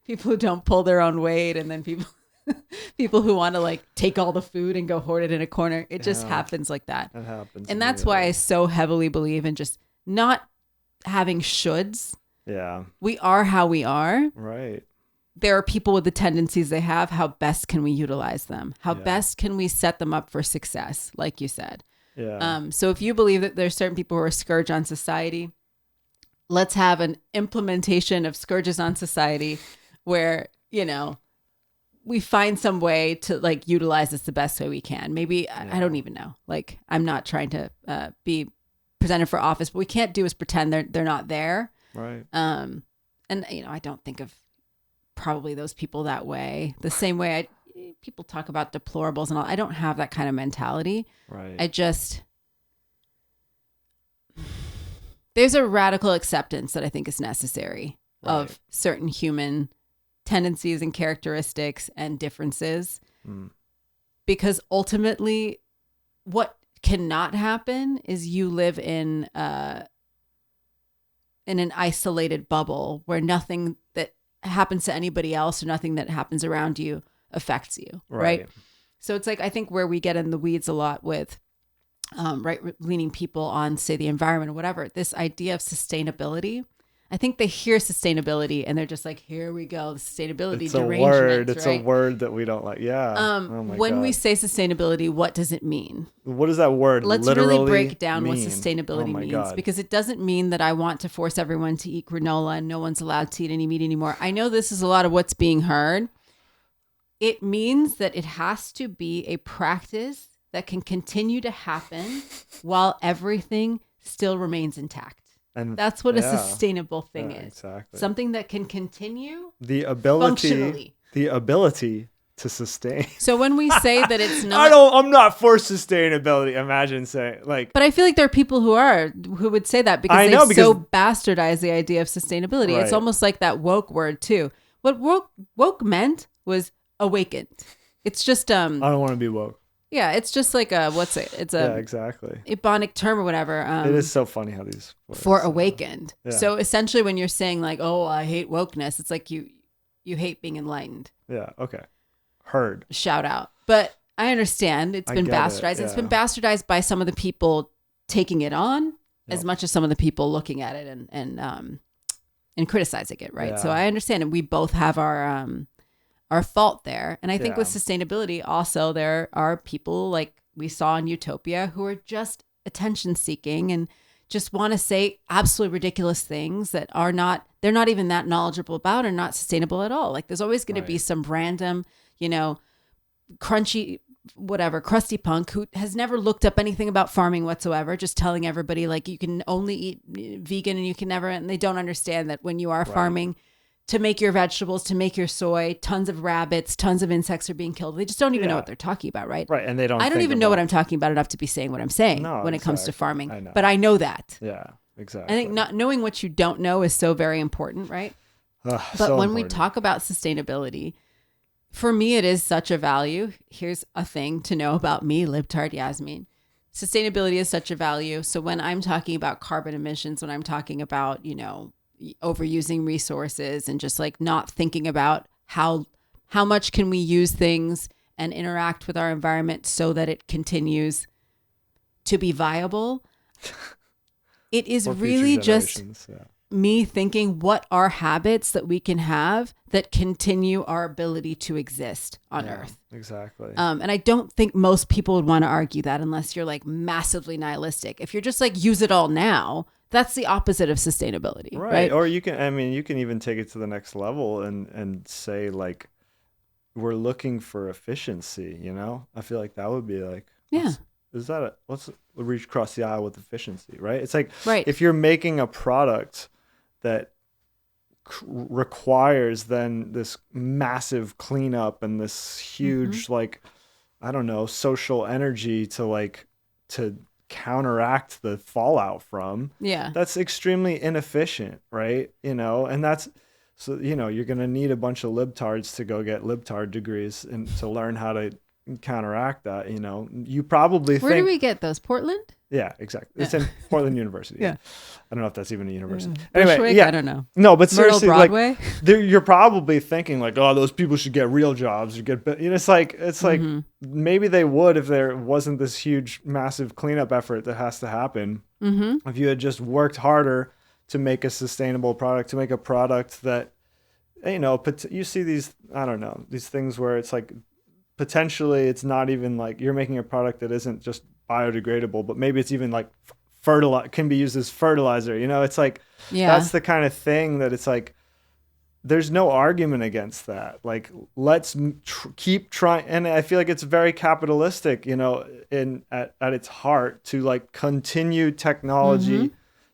A: People who don't pull their own weight, and then people who want to like take all the food and go hoard it in a corner. It just happens like that. It happens. And that's why I so heavily believe in just not having shoulds. Yeah. We are how we are. Right. There are people with the tendencies they have. How best can we utilize them? How best can we set them up for success, like you said? Yeah. So if you believe that there's certain people who are a scourge on society, let's have an implementation of scourges on society where, we find some way to like utilize this the best way we can. Maybe I don't even know. Like, I'm not trying to be presented for office, but we can't do is pretend they're not there.
B: Right.
A: And I don't think of probably those people that way. The same way people talk about deplorables and all. I don't have that kind of mentality.
B: Right.
A: There's a radical acceptance that I think is necessary of certain human tendencies and characteristics and differences, because ultimately what cannot happen is you live in an isolated bubble where nothing that happens to anybody else or nothing that happens around you affects you. Right. So it's like, I think where we get in the weeds a lot with leaning people on, say, the environment or whatever, this idea of sustainability. I think they hear sustainability and they're just like, here we go, sustainability
B: it's
A: derangement.
B: A word. It's a word that we don't like. Yeah.
A: When we say sustainability, what does it mean?
B: What does that word
A: Let's
B: literally
A: really break down
B: mean?
A: what sustainability means.
B: God.
A: Because it doesn't mean that I want to force everyone to eat granola and no one's allowed to eat any meat anymore. I know this is a lot of what's being heard. It means that it has to be a practice that can continue to happen while everything still remains intact. And that's what a sustainable thing is.
B: Exactly.
A: Something that can continue
B: functionally. The ability to sustain.
A: So when we say that it's not,
B: I'm not for sustainability. Imagine saying like,
A: but I feel like there are people who would say that because so bastardized the idea of sustainability. Right. It's almost like that woke word too. What woke meant was awakened. It's just
B: I don't want to be woke.
A: Yeah, it's just like it's a
B: exactly
A: Ebonic term or whatever.
B: It is so funny how these words,
A: for awakened. So essentially, when you're saying like, "Oh, I hate wokeness," it's like you hate being enlightened.
B: Yeah. Okay. Heard.
A: Shout out. But I understand it's been bastardized. It's been bastardized by some of the people taking it on, as much as some of the people looking at it and criticizing it. Right. Yeah. So I understand, and we both have our fault there. And I think with sustainability also, there are people like we saw in Utopia who are just attention seeking and just want to say absolutely ridiculous things that they're not even that knowledgeable about and not sustainable at all. Like there's always going to be some random, crusty punk who has never looked up anything about farming whatsoever, just telling everybody like you can only eat vegan and you can never, and they don't understand that when you are farming, to make your vegetables, to make your soy, tons of rabbits, tons of insects are being killed. They just don't even know what they're talking about, right?
B: Right, and
A: I don't even know what I'm talking about enough to be saying what I'm saying when it comes to farming. But I know that.
B: Yeah, exactly.
A: I think not knowing what you don't know is so very important, right? But when we talk about sustainability, for me, it is such a value. Here's a thing to know about me, Libtard Yasmeen. Sustainability is such a value. So when I'm talking about carbon emissions, when I'm talking about, overusing resources and just like not thinking about how much can we use things and interact with our environment so that it continues to be viable. It is really just me thinking, what are habits that we can have that continue our ability to exist on Earth?
B: Exactly.
A: And I don't think most people would want to argue that unless you're like massively nihilistic. If you're just like, use it all now, that's the opposite of sustainability. Right.
B: Or you can even take it to the next level and say like, we're looking for efficiency, I feel like that would be like, let's reach across the aisle with efficiency, right? It's like, if you're making a product that requires then this massive cleanup and this huge, social energy to counteract the fallout from, that's extremely inefficient, right? And that's so you're gonna need a bunch of libtards to go get libtard degrees and to learn how to counteract that. You probably
A: where do we get those? Portland?
B: Yeah, exactly. It's in Portland University. I don't know if that's even a university.
A: Anyway, Bushwick? I don't know.
B: No, but seriously,
A: Broadway?
B: You're probably thinking like, oh, those people should get real jobs or get. It's like maybe they would if there wasn't this huge, massive cleanup effort that has to happen. Mm-hmm. If you had just worked harder to make a sustainable product, to make a product that, you see these, I don't know, these things where it's like potentially it's not even like you're making a product that isn't just biodegradable, but maybe it's even like can be used as fertilizer. It's like, that's the kind of thing that it's like, there's no argument against that. Like, let's keep trying. And I feel like it's very capitalistic, at its heart, to like continue technology,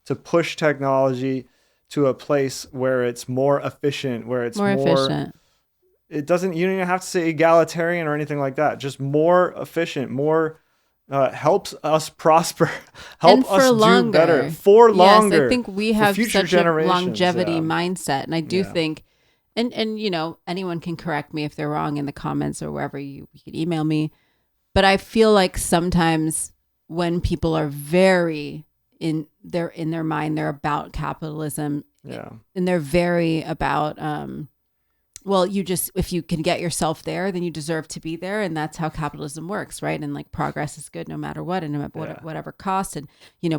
B: to push technology to a place where it's more efficient, where it's more efficient. You don't even have to say egalitarian or anything like that. Just more efficient, more helps us prosper, help us do better for longer.
A: Yes, I think we have such a longevity mindset, and I do think, and anyone can correct me if they're wrong in the comments or wherever you can email me, but I feel like sometimes when people are very in their mind, they're about capitalism, and they're very about if you can get yourself there, then you deserve to be there. And that's how capitalism works, right? And like progress is good no matter what, and whatever cost, and,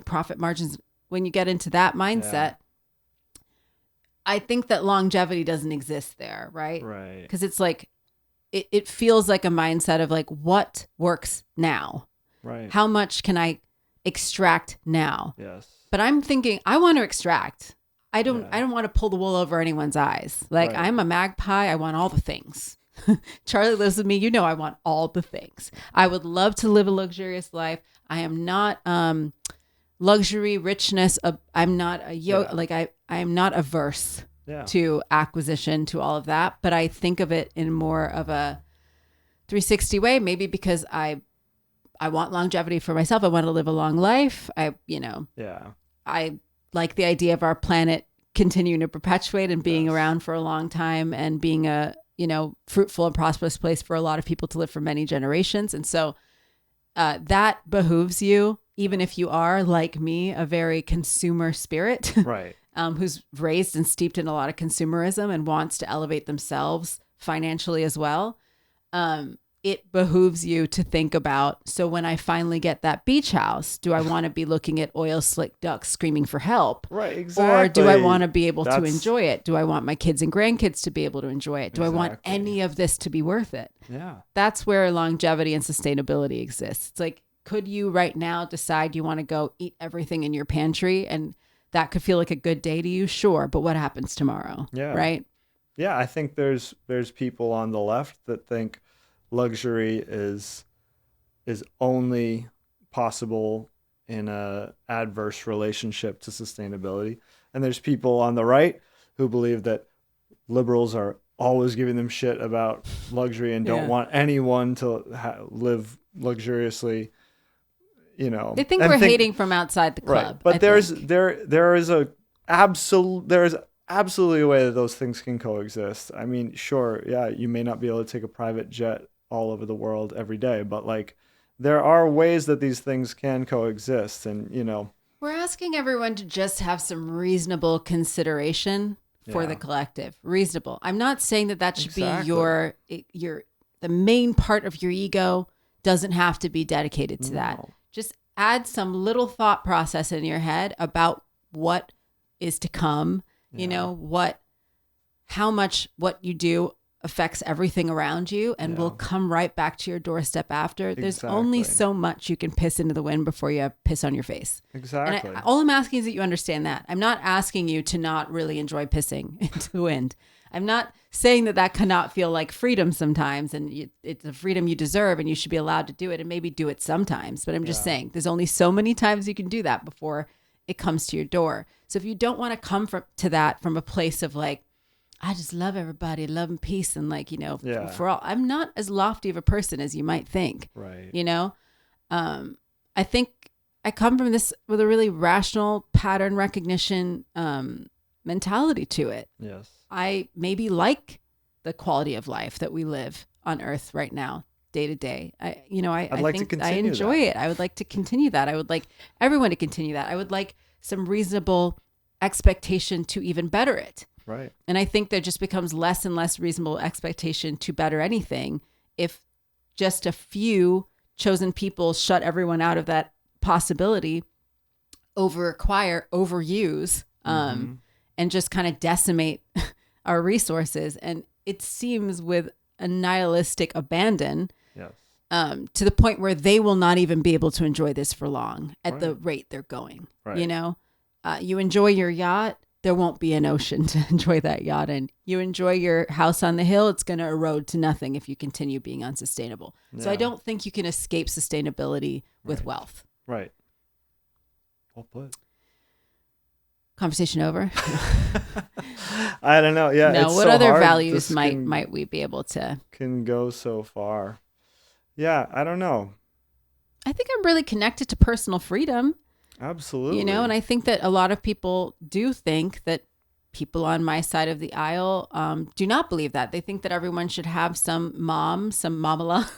A: profit margins. When you get into that mindset, I think that longevity doesn't exist there, right?
B: Right.
A: Because it's like, it feels like a mindset of like, what works now?
B: Right.
A: How much can I extract now?
B: Yes.
A: But I'm thinking, I want to extract. I don't want to pull the wool over anyone's eyes. Like, I'm a magpie. I want all the things. Charlie lives with me. I want all the things. I would love to live a luxurious life. I am not luxury, richness. I'm not I am not averse to acquisition, to all of that. But I think of it in more of a 360 way, maybe because I want longevity for myself. I want to live a long life. I like the idea of our planet continuing to perpetuate and being around for a long time, and being a, fruitful and prosperous place for a lot of people to live for many generations. And so that behooves you, even if you are, like me, a very consumer spirit,
B: right?
A: Who's raised and steeped in a lot of consumerism and wants to elevate themselves financially as well. It behooves you to think about, so when I finally get that beach house, do I want to be looking at oil slick ducks screaming for help?
B: Right, exactly.
A: Or do I want to be able to enjoy it? Do I want my kids and grandkids to be able to enjoy it? Do I want any of this to be worth it?
B: Yeah.
A: That's where longevity and sustainability exists. It's like, could you right now decide you want to go eat everything in your pantry, and that could feel like a good day to you? Sure. But what happens tomorrow?
B: Yeah.
A: Right?
B: Yeah. I think there's people on the left that think luxury is only possible in a adverse relationship to sustainability, and there's people on the right who believe that liberals are always giving them shit about luxury and don't want anyone to live luxuriously.
A: They think we're hating from outside the club.
B: Right. But there is absolutely a way that those things can coexist. I mean, sure, you may not be able to take a private jet all over the world every day, but like, there are ways that these things can coexist. And
A: we're asking everyone to just have some reasonable consideration for the collective. Reasonable. I'm not saying that should be the main part of your ego. Doesn't have to be dedicated to that. Just add some little thought process in your head about what is to come. How much what you do affects everything around you, and will come right back to your doorstep after. There's only so much you can piss into the wind before you have piss on your face.
B: Exactly.
A: And all I'm asking is that you understand that. I'm not asking you to not really enjoy pissing into the wind. I'm not saying that cannot feel like freedom sometimes, and it's a freedom you deserve, and you should be allowed to do it, and maybe do it sometimes. But I'm just saying there's only so many times you can do that before it comes to your door. So if you don't want to come to that from a place of like, I just love everybody, love and peace, and like, for all, I'm not as lofty of a person as you might think.
B: Right.
A: I think I come from this with a really rational pattern recognition mentality to it.
B: Yes.
A: I maybe like the quality of life that we live on Earth right now, day to day. I think I enjoy it. I would like to continue that. I would like everyone to continue that. I would like some reasonable expectation to even better it.
B: Right.
A: And I think there just becomes less and less reasonable expectation to better anything if just a few chosen people shut everyone out of that possibility, overuse, and just kind of decimate our resources. And it seems with a nihilistic abandon to the point where they will not even be able to enjoy this for long at the rate they're going.
B: Right.
A: You know, you enjoy your yacht, there won't be an ocean to enjoy that yacht in. You enjoy your house on the hill, it's going to erode to nothing if you continue being unsustainable. Yeah. So I don't think you can escape sustainability with wealth.
B: Right. Well put.
A: Conversation over?
B: I don't know. Yeah.
A: No,
B: it's
A: what
B: so
A: other
B: hard.
A: values might we be able to?
B: Can go so far. Yeah, I don't know.
A: I think I'm really connected to personal freedom.
B: Absolutely.
A: You know, and I think that a lot of people do think that people on my side of the aisle do not believe that. They think that everyone should have some mamala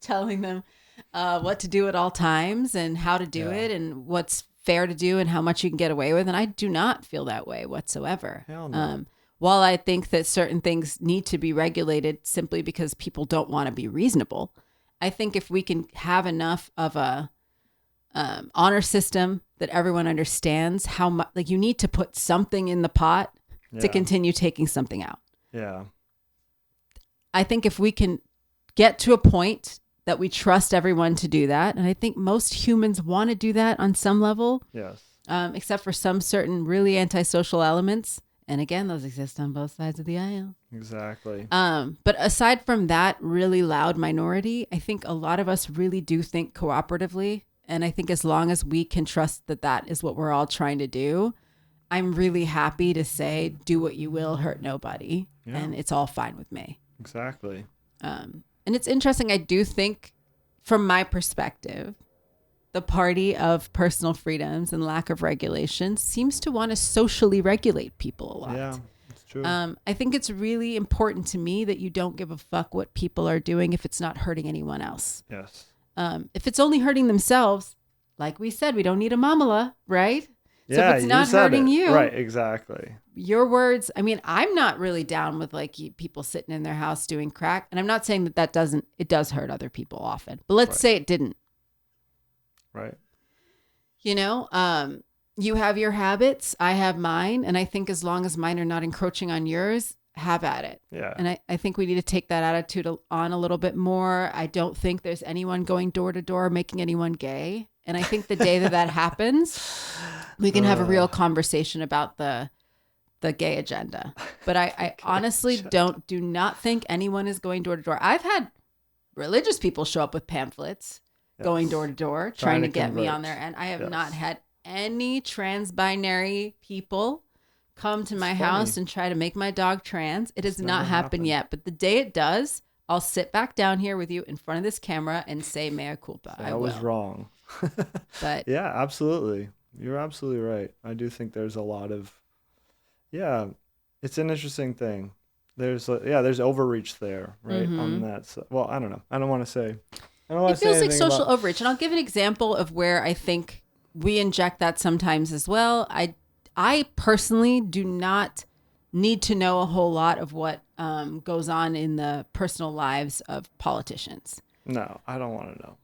A: telling them what to do at all times and how to do it and what's fair to do and how much you can get away with. And I do not feel that way whatsoever.
B: Hell no.
A: While I think that certain things need to be regulated simply because people don't want to be reasonable, I think if we can have enough of a honor system that everyone understands how much, like, you need to put something in the pot to continue taking something out.
B: Yeah.
A: I think if we can get to a point that we trust everyone to do that, and I think most humans want to do that on some level.
B: Yes.
A: Except for some certain really antisocial elements. And again, those exist on both sides of the aisle.
B: Exactly.
A: But aside from that really loud minority, I think a lot of us really do think cooperatively. And I think as long as we can trust that that is what we're all trying to do, I'm really happy to say, do what you will, hurt nobody. Yeah. And it's all fine with me.
B: Exactly.
A: And it's interesting. I do think, from my perspective, the party of personal freedoms and lack of regulation seems to want to socially regulate people a lot.
B: Yeah, it's true.
A: I think it's really important to me that you don't give a fuck what people are doing if it's not hurting anyone else.
B: Yes.
A: If it's only hurting themselves, like we said, we don't need a mamala, right?
B: Yeah,
A: so if it's not hurting you,
B: right? Exactly.
A: Your words. I mean, I'm not really down with like people sitting in their house doing crack, and I'm not saying that doesn't. It does hurt other people often, but let's say it didn't.
B: Right.
A: You know, you have your habits, I have mine, and I think as long as mine are not encroaching on yours, have at it.
B: Yeah.
A: And I think we need to take that attitude on a little bit more. I don't think there's anyone going door to door making anyone gay. And I think the day that happens, we can have a real conversation about the gay agenda. But I honestly do not think anyone is going door to door. I've had religious people show up with pamphlets going door to door, trying to get me on there. And I have not had any trans-binary people come to my house and try to make my dog trans. It has not happened yet. But the day it does, I'll sit back down here with you in front of this camera and say mea culpa.
B: I was wrong.
A: But
B: yeah, absolutely. You're absolutely right. I do think there's a lot of, it's an interesting thing. There's overreach there, right? Mm-hmm. On that. Well, I don't know. I don't want to say.
A: It feels like social overreach. And I'll give an example of where I think we inject that sometimes as well. I personally do not need to know a whole lot of what goes on in the personal lives of politicians.
B: No, I don't want to know.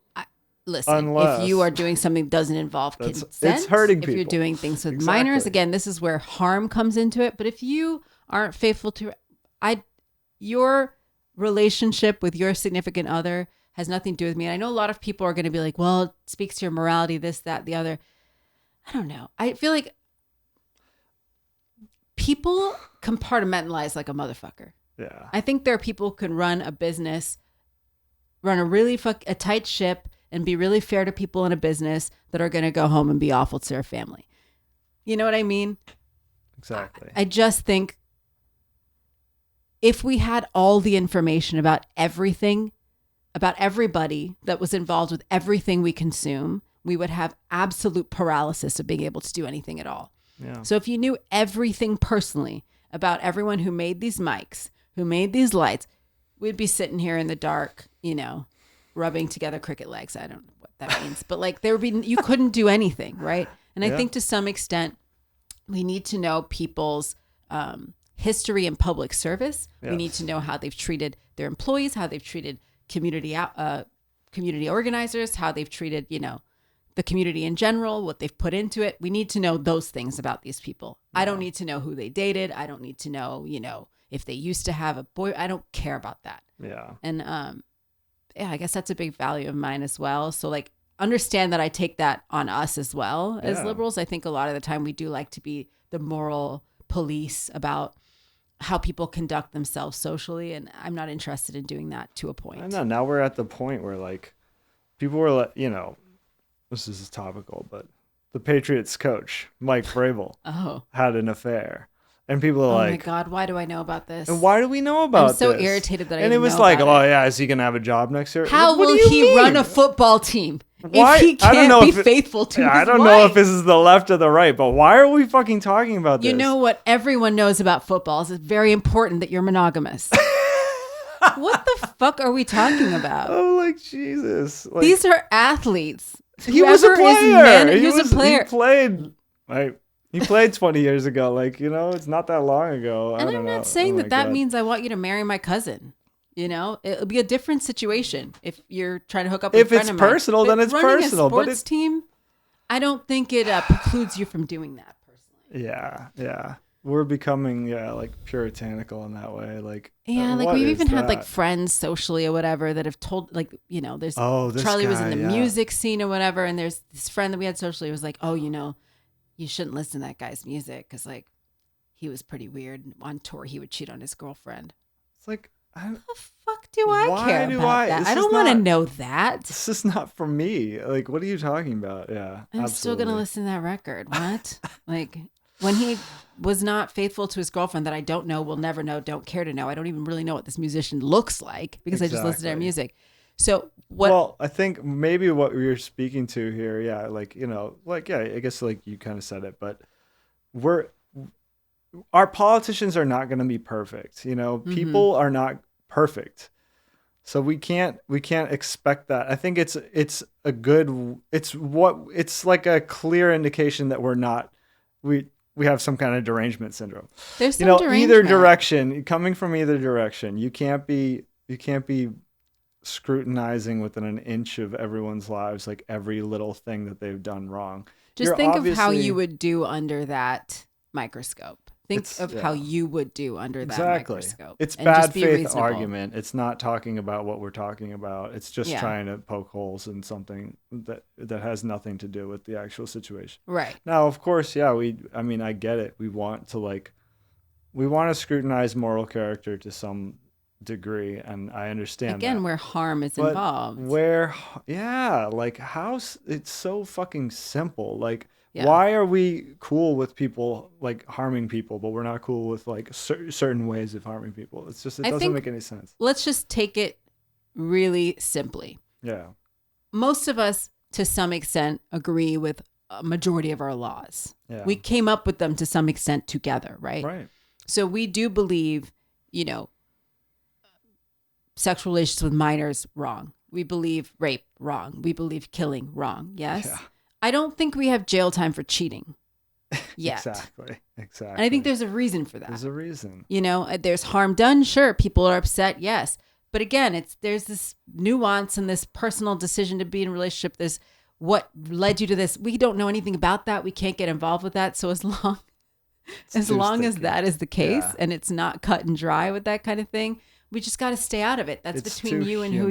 A: Listen, if you are doing something that doesn't involve consent,
B: it's hurting people.
A: If you're doing things with minors, again, this is where harm comes into it. But if you aren't faithful to, your relationship with your significant other has nothing to do with me. And I know a lot of people are going to be like, well, it speaks to your morality, this, that, the other. I don't know. I feel like people compartmentalize like a motherfucker.
B: Yeah.
A: I think there are people who can run a business, run a tight ship, and be really fair to people in a business that are going to go home and be awful to their family. You know what I mean?
B: Exactly.
A: I just think if we had all the information about everything, about everybody that was involved with everything we consume, we would have absolute paralysis of being able to do anything at all.
B: Yeah.
A: So if you knew everything personally about everyone who made these mics, who made these lights, we'd be sitting here in the dark, rubbing together cricket legs. I don't know what that means, but like you couldn't do anything, right? And I think to some extent, we need to know people's history in public service. Yes. We need to know how they've treated their employees, how they've treated community organizers, how they've treated, the community in general, what they've put into it. We need to know those things about these people. Yeah. I don't need to know who they dated. I don't need to know, if they used to have a boy. I don't care about that.
B: Yeah.
A: And I guess that's a big value of mine as well. So like, understand that I take that on us as well as liberals. I think a lot of the time we do like to be the moral police about how people conduct themselves socially. And I'm not interested in doing that to a point.
B: I know. Now we're at the point where like people were like, you know, this is topical, but the Patriots coach, Mike Vrabel, had an affair. And people are like,
A: oh my God, why do I know about this?
B: And why do we know about this?
A: I'm so irritated that I
B: And it was like, yeah, is he going to have a job next year?
A: How will he run a football team
B: why?
A: If he can't be faithful to his wife?
B: I don't know if this is the left or the right, but why are we fucking talking about this?
A: You know what everyone knows about football is it's very important that you're monogamous. What the fuck are we talking about?
B: Oh, like, Jesus. Like,
A: these are athletes.
B: He was a player.
A: He was a player.
B: He played, like... He played 20 years ago. Like, you know, it's not that long ago.
A: And I'm not saying that means I want you to marry my cousin. You know, it'll be a different situation if you're trying to hook up with a friend of mine.
B: If it's personal, then it's personal.
A: Running a sports team, I don't think it precludes you from doing that personally.
B: Yeah. We're becoming, like puritanical in that way. Like,
A: like we've even had like friends socially or whatever that have told, like, you know, there's Charlie was in the music scene or whatever. And there's this friend that we had socially who was like, oh, you know, you shouldn't listen to that guy's music because, like, he was pretty weird. On tour, he would cheat on his girlfriend.
B: It's like,
A: what the fuck do I care about that? I don't want to know that.
B: This is not for me. Like, what are you talking about? Yeah,
A: I'm still going to listen to that record. What? Like, when he was not faithful to his girlfriend that I don't know, will never know, don't care to know. I don't even really know what this musician looks like because I just listen to their music. So what? Well,
B: I think maybe what you're speaking to here, like, you know, like, I guess like you kind of said it, but our politicians are not going to be perfect. You know, people are not perfect. So we can't expect that. I think it's like a clear indication that we have some kind of derangement syndrome.
A: There's some derangement.
B: Either direction, coming from either direction, you can't be scrutinizing within an inch of everyone's lives, like every little thing that they've done wrong.
A: Just think of how you would do under that microscope. Think of how you would do under that microscope.
B: It's bad faith argument. It's not talking about what we're talking about. It's just trying to poke holes in something that has nothing to do with the actual situation.
A: Right.
B: Now, of course, I get it. We want to scrutinize moral character to some degree, and I understand
A: again where harm is involved.
B: It's so fucking simple. Like, why are we cool with people like harming people, but we're not cool with like certain ways of harming people? It's just, it doesn't make any sense.
A: Let's just take it really simply.
B: Yeah.
A: Most of us, to some extent, agree with a majority of our laws.
B: Yeah.
A: We came up with them to some extent together, right?
B: Right.
A: So we do believe, you know, sexual relations with minors, wrong. We believe rape, wrong. We believe killing, wrong. Yes? Yeah. I don't think we have jail time for cheating yet.
B: Exactly.
A: And I think there's a reason for that.
B: There's a reason.
A: You know, there's harm done. Sure. People are upset. Yes. But again, there's this nuance and this personal decision to be in a relationship. There's what led you to this. We don't know anything about that. We can't get involved with that. So as long as that is the case and it's not cut and dry with that kind of thing, we just got to stay out of it. That's between you and who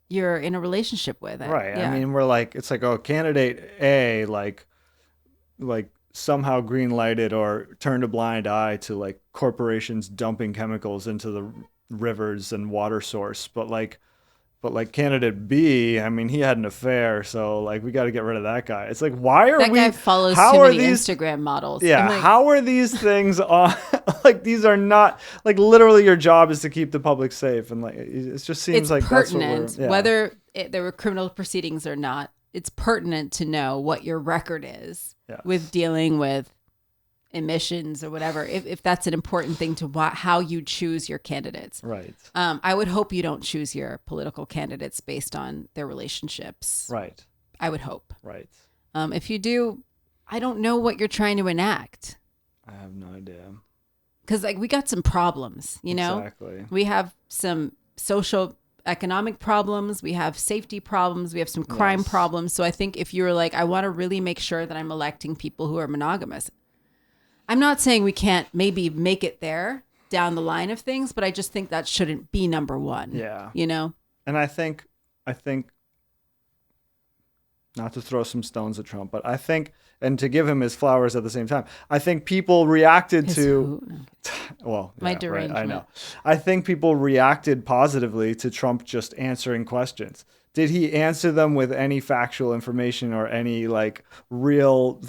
A: you're in a relationship with.
B: Right. Yeah. I mean, we're like, it's like, oh, candidate A, like somehow green lighted or turned a blind eye to like corporations dumping chemicals into the rivers and water source. But like candidate B, I mean, he had an affair. So like, we got to get rid of that guy. It's like, why are
A: that guy follows too many Instagram models.
B: Yeah. Like, how are these things on? Like, these are not, like, literally your job is to keep the public safe. And like, it just seems like
A: pertinent,
B: that's what
A: whether there were criminal proceedings or not. It's pertinent to know what your record is with dealing with emissions or whatever, if that's an important thing to how you choose your candidates.
B: Right.
A: I would hope you don't choose your political candidates based on their relationships.
B: Right.
A: I would hope.
B: Right.
A: If you do, I don't know what you're trying to enact.
B: I have no idea.
A: Because like we got some problems, you know?
B: Exactly.
A: We have some social economic problems. We have safety problems. We have some crime problems. So I think if you're like, I want to really make sure that I'm electing people who are monogamous. I'm not saying we can't maybe make it there down the line of things, but I just think that shouldn't be number one.
B: Yeah.
A: You know?
B: And I think not to throw some stones at Trump, but I think, and to give him his flowers at the same time, I think people reacted
A: my derangement.
B: Right, I know. I think people reacted positively to Trump just answering questions. Did he answer them with any factual information or any like real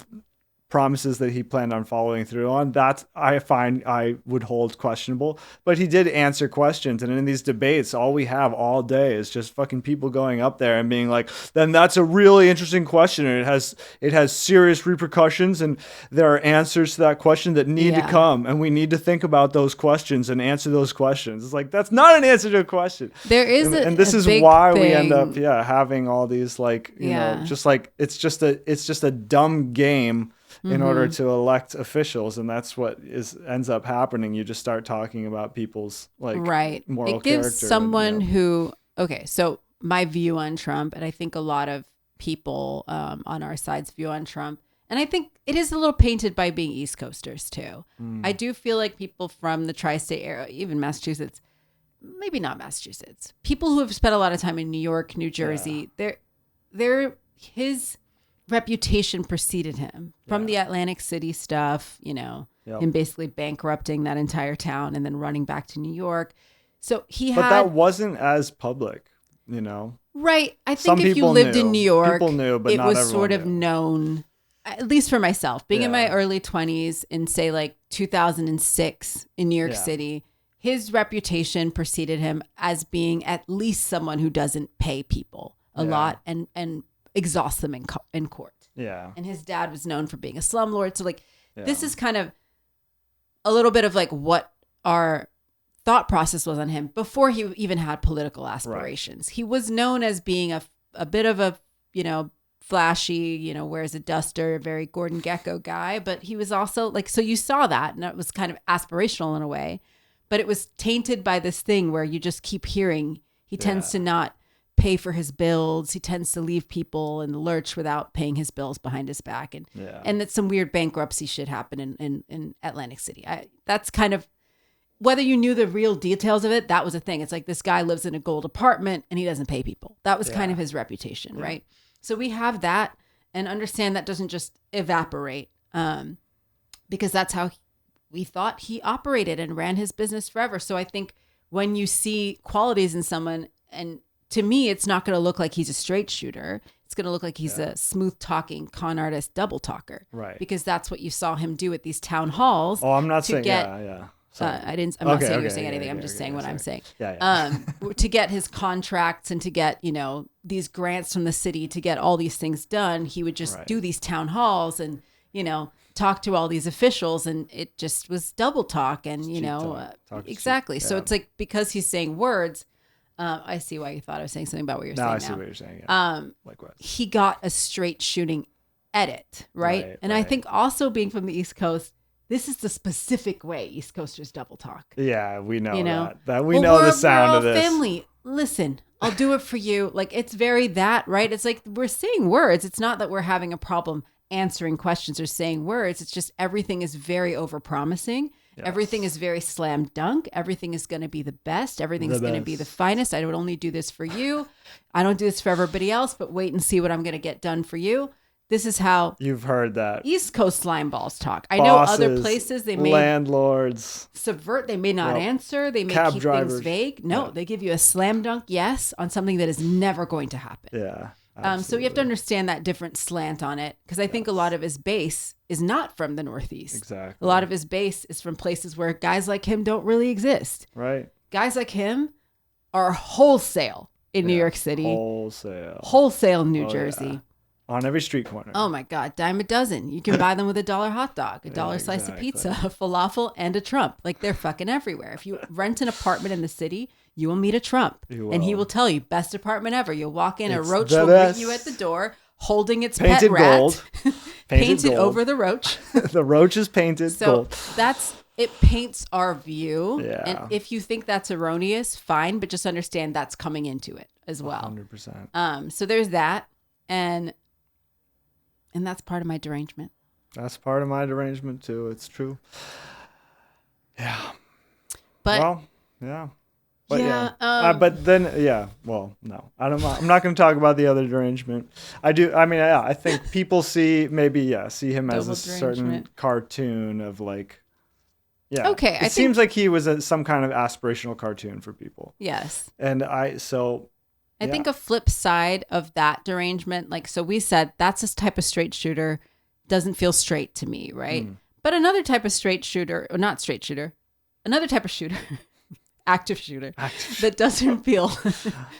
B: promises that he planned on following through on? That I would hold questionable, but he did answer questions. And in these debates, all we have all day is just fucking people going up there and being like, then that's a really interesting question, and it has serious repercussions, and there are answers to that question that need to come, and we need to think about those questions and answer those questions. It's like, that's not an answer to a question.
A: There is
B: and this is why we end up having all these like you know, just like it's just a dumb game in order to elect officials, and that's what ends up happening. You just start talking about people's like moral
A: it gives
B: character
A: someone who so my view on Trump, and I think a lot of people on our side's view on Trump, and I think it is a little painted by being East Coasters too. I do feel like people from the tri-state area, even Massachusetts, maybe not Massachusetts, people who have spent a lot of time in New York, New Jersey, his reputation preceded him from the Atlantic City stuff, you know, him basically bankrupting that entire town and then running back to New York. So
B: but that wasn't as public, you know?
A: Right. I think if you lived in New York,
B: people knew, but
A: it
B: not
A: was sort
B: knew.
A: of known, at least for myself, being in my early 20s in say like 2006 in New York City, his reputation preceded him as being at least someone who doesn't pay people a lot and exhaust them in court. Yeah. And his dad was known for being a slumlord. So like this is kind of a little bit of like what our thought process was on him before he even had political aspirations. He was known as being a bit of a, you know, flashy, you know, wears a duster, very Gordon Gekko guy, but he was also like, so you saw that, and it was kind of aspirational in a way, but it was tainted by this thing where you just keep hearing he tends to not pay for his bills. He tends to leave people in the lurch without paying his bills behind his back. And that some weird bankruptcy shit happened in Atlantic City. That's kind of, whether you knew the real details of it, that was a thing. It's like this guy lives in a gold apartment and he doesn't pay people. That was kind of his reputation, right? So we have that, and understand that doesn't just evaporate because that's how we thought he operated and ran his business forever. So I think when you see qualities in someone, and to me, it's not going to look like he's a straight shooter. It's going to look like he's a smooth talking con artist, double talker. Right. Because that's what you saw him do at these town halls.
B: Oh, I'm not saying,
A: I'm not saying you're saying anything. I'm just saying what I'm saying. To get his contracts and to get, you know, these grants from the city to get all these things done, he would just do these town halls and, you know, talk to all these officials, and it just was double talk and, you know, exactly. So it's like, because he's saying words, I see why you thought I was saying something about what you're saying now. I see what you're saying. Yeah. Likewise. He got a straight shooting edit, right? And I think also being from the East Coast, this is the specific way East Coasters double talk.
B: Yeah, we know that. We know the sound of this.
A: Family. Listen, I'll do it for you. Like, it's very that, right? It's like we're saying words. It's not that we're having a problem answering questions or saying words. It's just everything is very overpromising. Yes. Everything is very slam dunk. Everything is going to be the best. Everything is going to be the finest. I would only do this for you. I don't do this for everybody else, but wait and see what I'm going to get done for you. This is how
B: you've heard that
A: East Coast slime balls talk. I know other places they may
B: landlords
A: subvert. They may not answer. They may keep drivers. Things vague. No, they give you a slam dunk yes on something that is never going to happen. Yeah. So you have to understand that different slant on it, because I think a lot of his base is not from the Northeast. Exactly. A lot of his base is from places where guys like him don't really exist. Right. Guys like him are wholesale in New York City. Wholesale in New Jersey.
B: Yeah. On every street corner.
A: Oh my God, dime a dozen. You can buy them with $1 hot dog, $1 slice of pizza, a falafel, and a Trump. Like, they're fucking everywhere. If you rent an apartment in the city, you will meet a Trump, and he will tell you, best apartment ever. You'll walk in, a roach will greet you at the door, holding its
B: painted
A: pet rat,
B: gold.
A: painted gold. Over the roach.
B: The roach is painted gold.
A: It paints our view. Yeah. And if you think that's erroneous, fine, but just understand that's coming into it as well.
B: 100%.
A: So there's that, and that's part of my derangement.
B: That's part of my derangement too. It's true. Yeah.
A: But
B: well, yeah. But
A: yeah.
B: But then, well, no, I'm not going to talk about the other derangement. I think people see him as a certain cartoon of like,
A: Okay.
B: It seems like he was some kind of aspirational cartoon for people.
A: Yes.
B: And
A: I think a flip side of that derangement, like, so we said that's this type of straight shooter, doesn't feel straight to me, right? But another type of another type of shooter, active shooter, that doesn't feel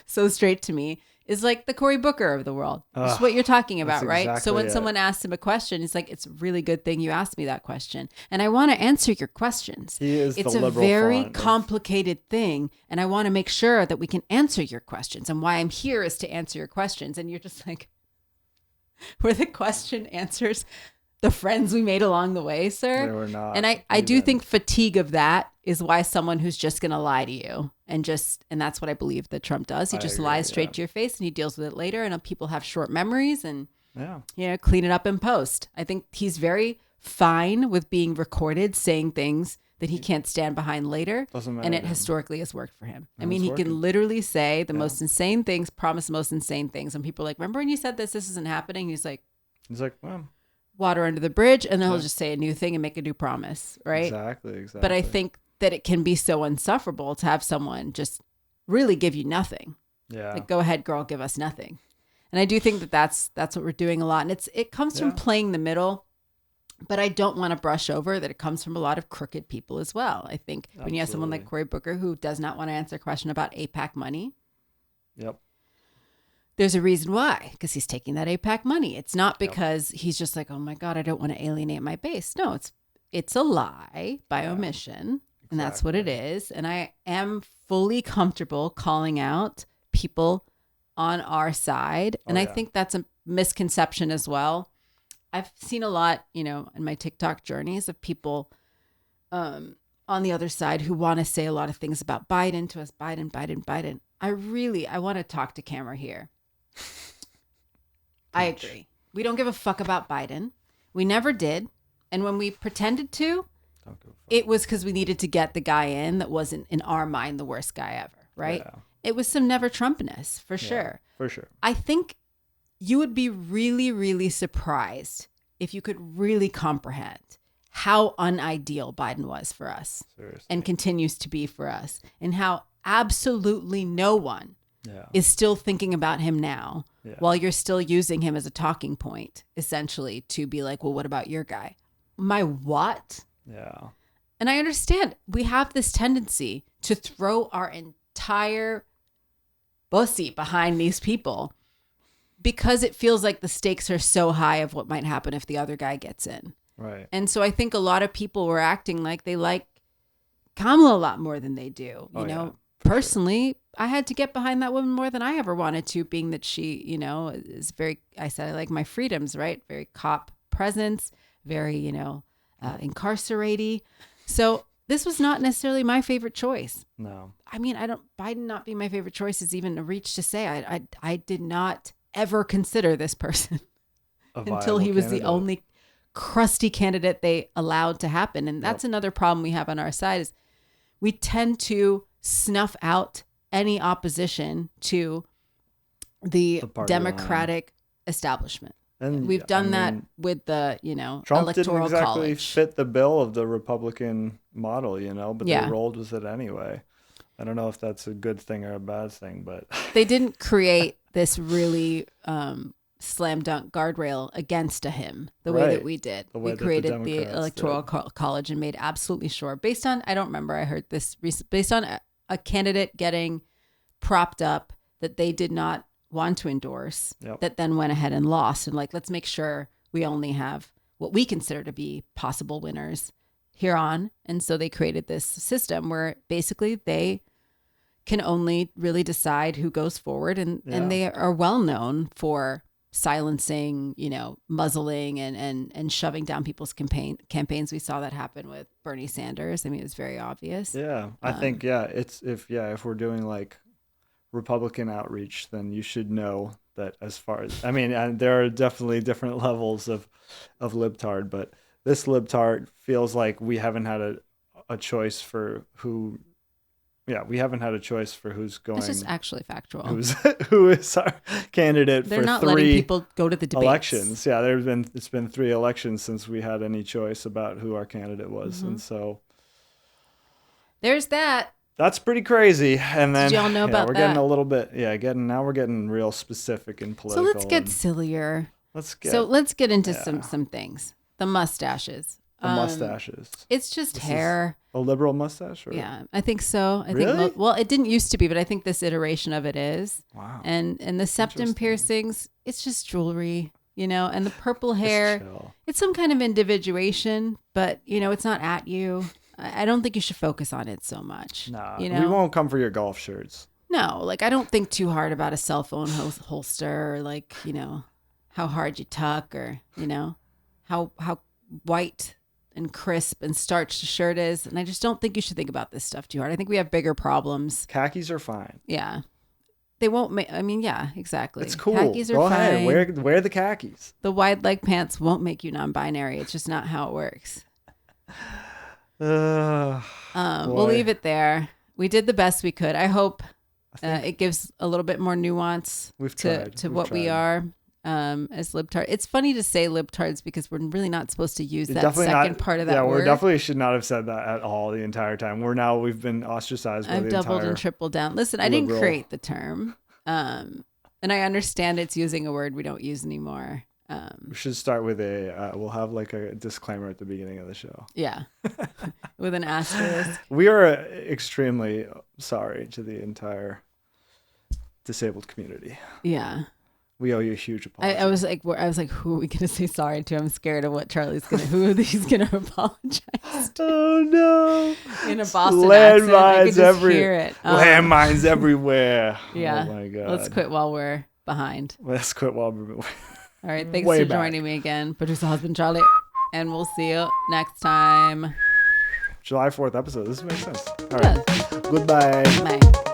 A: so straight to me is like the Cory Booker of the world. It's what you're talking about, right?
B: Exactly
A: so when someone asks him a question, he's like, it's a really good thing you asked me that question. And I want to answer your questions. It's a very complicated thing. And I want to make sure that we can answer your questions. And why I'm here is to answer your questions. And you're just like, were the question answers the friends we made along the way, sir?
B: They were not.
A: And I do think fatigue of that is why someone who's just going to lie to you and that's what I believe that Trump does. He just lies straight to your face and he deals with it later. And people have short memories and clean it up in post. I think he's very fine with being recorded saying things that he can't stand behind later.
B: Doesn't matter.
A: And it historically has worked for him. I mean, he can literally say the most insane things, promise the most insane things. And people are like, remember when you said this isn't happening? He's like,
B: well,
A: water under the bridge, and then he'll just say a new thing and make a new promise, right?
B: Exactly.
A: But I think that it can be so insufferable to have someone just really give you nothing.
B: Yeah.
A: Like, go ahead, girl, give us nothing. And I do think that that's what we're doing a lot. And it comes from playing the middle, but I don't want to brush over that it comes from a lot of crooked people as well. I think when you have someone like Cory Booker who does not want to answer a question about AIPAC money.
B: Yep.
A: There's a reason why, because he's taking that AIPAC money. It's not because he's just like, oh my God, I don't want to alienate my base. No, it's a lie by omission. And that's what it is. And I am fully comfortable calling out people on our side. And I think that's a misconception as well. I've seen a lot, in my TikTok journeys of people on the other side who want to say a lot of things about Biden to us, Biden. I want to talk to camera here. I agree. We don't give a fuck about Biden. We never did. And when we pretended to, it was because we needed to get the guy in that wasn't, in our mind, the worst guy ever, right? Yeah. It was some never Trumpness, for sure.
B: For sure.
A: I think you would be really, really surprised if you could really comprehend how unideal Biden was for us. Seriously. And continues to be for us, and how absolutely no one is still thinking about him now while you're still using him as a talking point, essentially, to be like, well, what about your guy? My what?
B: Yeah.
A: And I understand we have this tendency to throw our entire pussy behind these people because it feels like the stakes are so high of what might happen if the other guy gets in.
B: Right.
A: And so I think a lot of people were acting like they like Kamala a lot more than they do. You know, personally, I had to get behind that woman more than I ever wanted to, being that she, is very, I said, I like my freedoms, right? Very cop presence, very, incarcerating. So this was not necessarily my favorite choice.
B: No.
A: I mean, Biden not being my favorite choice is even a reach to say. I did not ever consider this person until he was the only crusty candidate they allowed to happen. And that's another problem we have on our side is we tend to snuff out any opposition to the Democratic establishment. And we've done that with the,
B: Trump
A: electoral
B: didn't exactly
A: college.
B: fit the bill of the Republican model, but they rolled with it anyway. I don't know if that's a good thing or a bad thing, but
A: they didn't create this really slam dunk guardrail against him the way that we did. We created the electoral college and made absolutely sure, based on, I don't remember, I heard this based on a candidate getting propped up that they did not want to endorse, that then went ahead and lost. And let's make sure we only have what we consider to be possible winners here on. And so they created this system where basically they can only really decide who goes forward. And they are well known for silencing, muzzling and shoving down people's campaigns. We saw that happen with Bernie Sanders. I mean, it was very obvious.
B: Yeah. I think, it's if we're doing Republican outreach, then you should know that as far as, and there are definitely different levels of Libtard, but this Libtard feels like we haven't had a choice for who we haven't had a choice for who's going.
A: It's just actually factual.
B: Who is our candidate
A: They're
B: for
A: not
B: 3
A: letting people go to the debates.
B: elections. Yeah, it's been 3 elections since we had any choice about who our candidate was, and so
A: there's that.
B: That's pretty crazy. And then
A: did y'all know about
B: we're
A: that?
B: getting a little bit now we're getting real specific and political.
A: So let's get sillier. Let's get into some things. The mustaches.
B: The mustaches.
A: It's just hair.
B: A liberal mustache? Or?
A: Yeah, I think so. I
B: really?
A: think it didn't used to be, but I think this iteration of it is.
B: Wow.
A: And the septum piercings, it's just jewelry, and the purple hair, it's some kind of individuation, but it's not at you. I don't think you should focus on it so much.
B: Nah, we won't come for your golf shirts.
A: No, I don't think too hard about a cell phone holster, or how hard you tuck, or how white and crisp and starched the shirt is. And I just don't think you should think about this stuff too hard. I think we have bigger problems.
B: Khakis are fine.
A: Yeah. They won't make, yeah, exactly.
B: It's cool.
A: Khakis are
B: Go
A: fine.
B: ahead. Wear the khakis.
A: The wide leg pants won't make you non-binary. It's just not how it works. We'll leave it there. We did the best we could. I hope it gives a little bit more nuance to what we are. As libtard. It's funny to say libtards because we're really not supposed to use that second part of that word.
B: Yeah, we definitely should not have said that at all the entire time. We've been ostracized by the entire...
A: I've doubled and tripled down. Listen, I didn't create the term. And I understand it's using a word we don't use anymore.
B: We should start with we'll have a disclaimer at the beginning of the show.
A: Yeah. With an asterisk.
B: We are extremely sorry to the entire disabled community.
A: Yeah.
B: We owe you a huge apology.
A: I was like, who are we going to say sorry to? I'm scared of what who he's going to apologize to.
B: Oh no!
A: In a Boston accent, I could just hear it.
B: Landmines everywhere.
A: Yeah.
B: Oh my God.
A: Let's quit while we're behind.
B: All
A: right. Thanks for joining me again, producer husband Charlie, and we'll see you next time.
B: July 4th episode. This makes sense. All right. Goodbye.
A: Bye.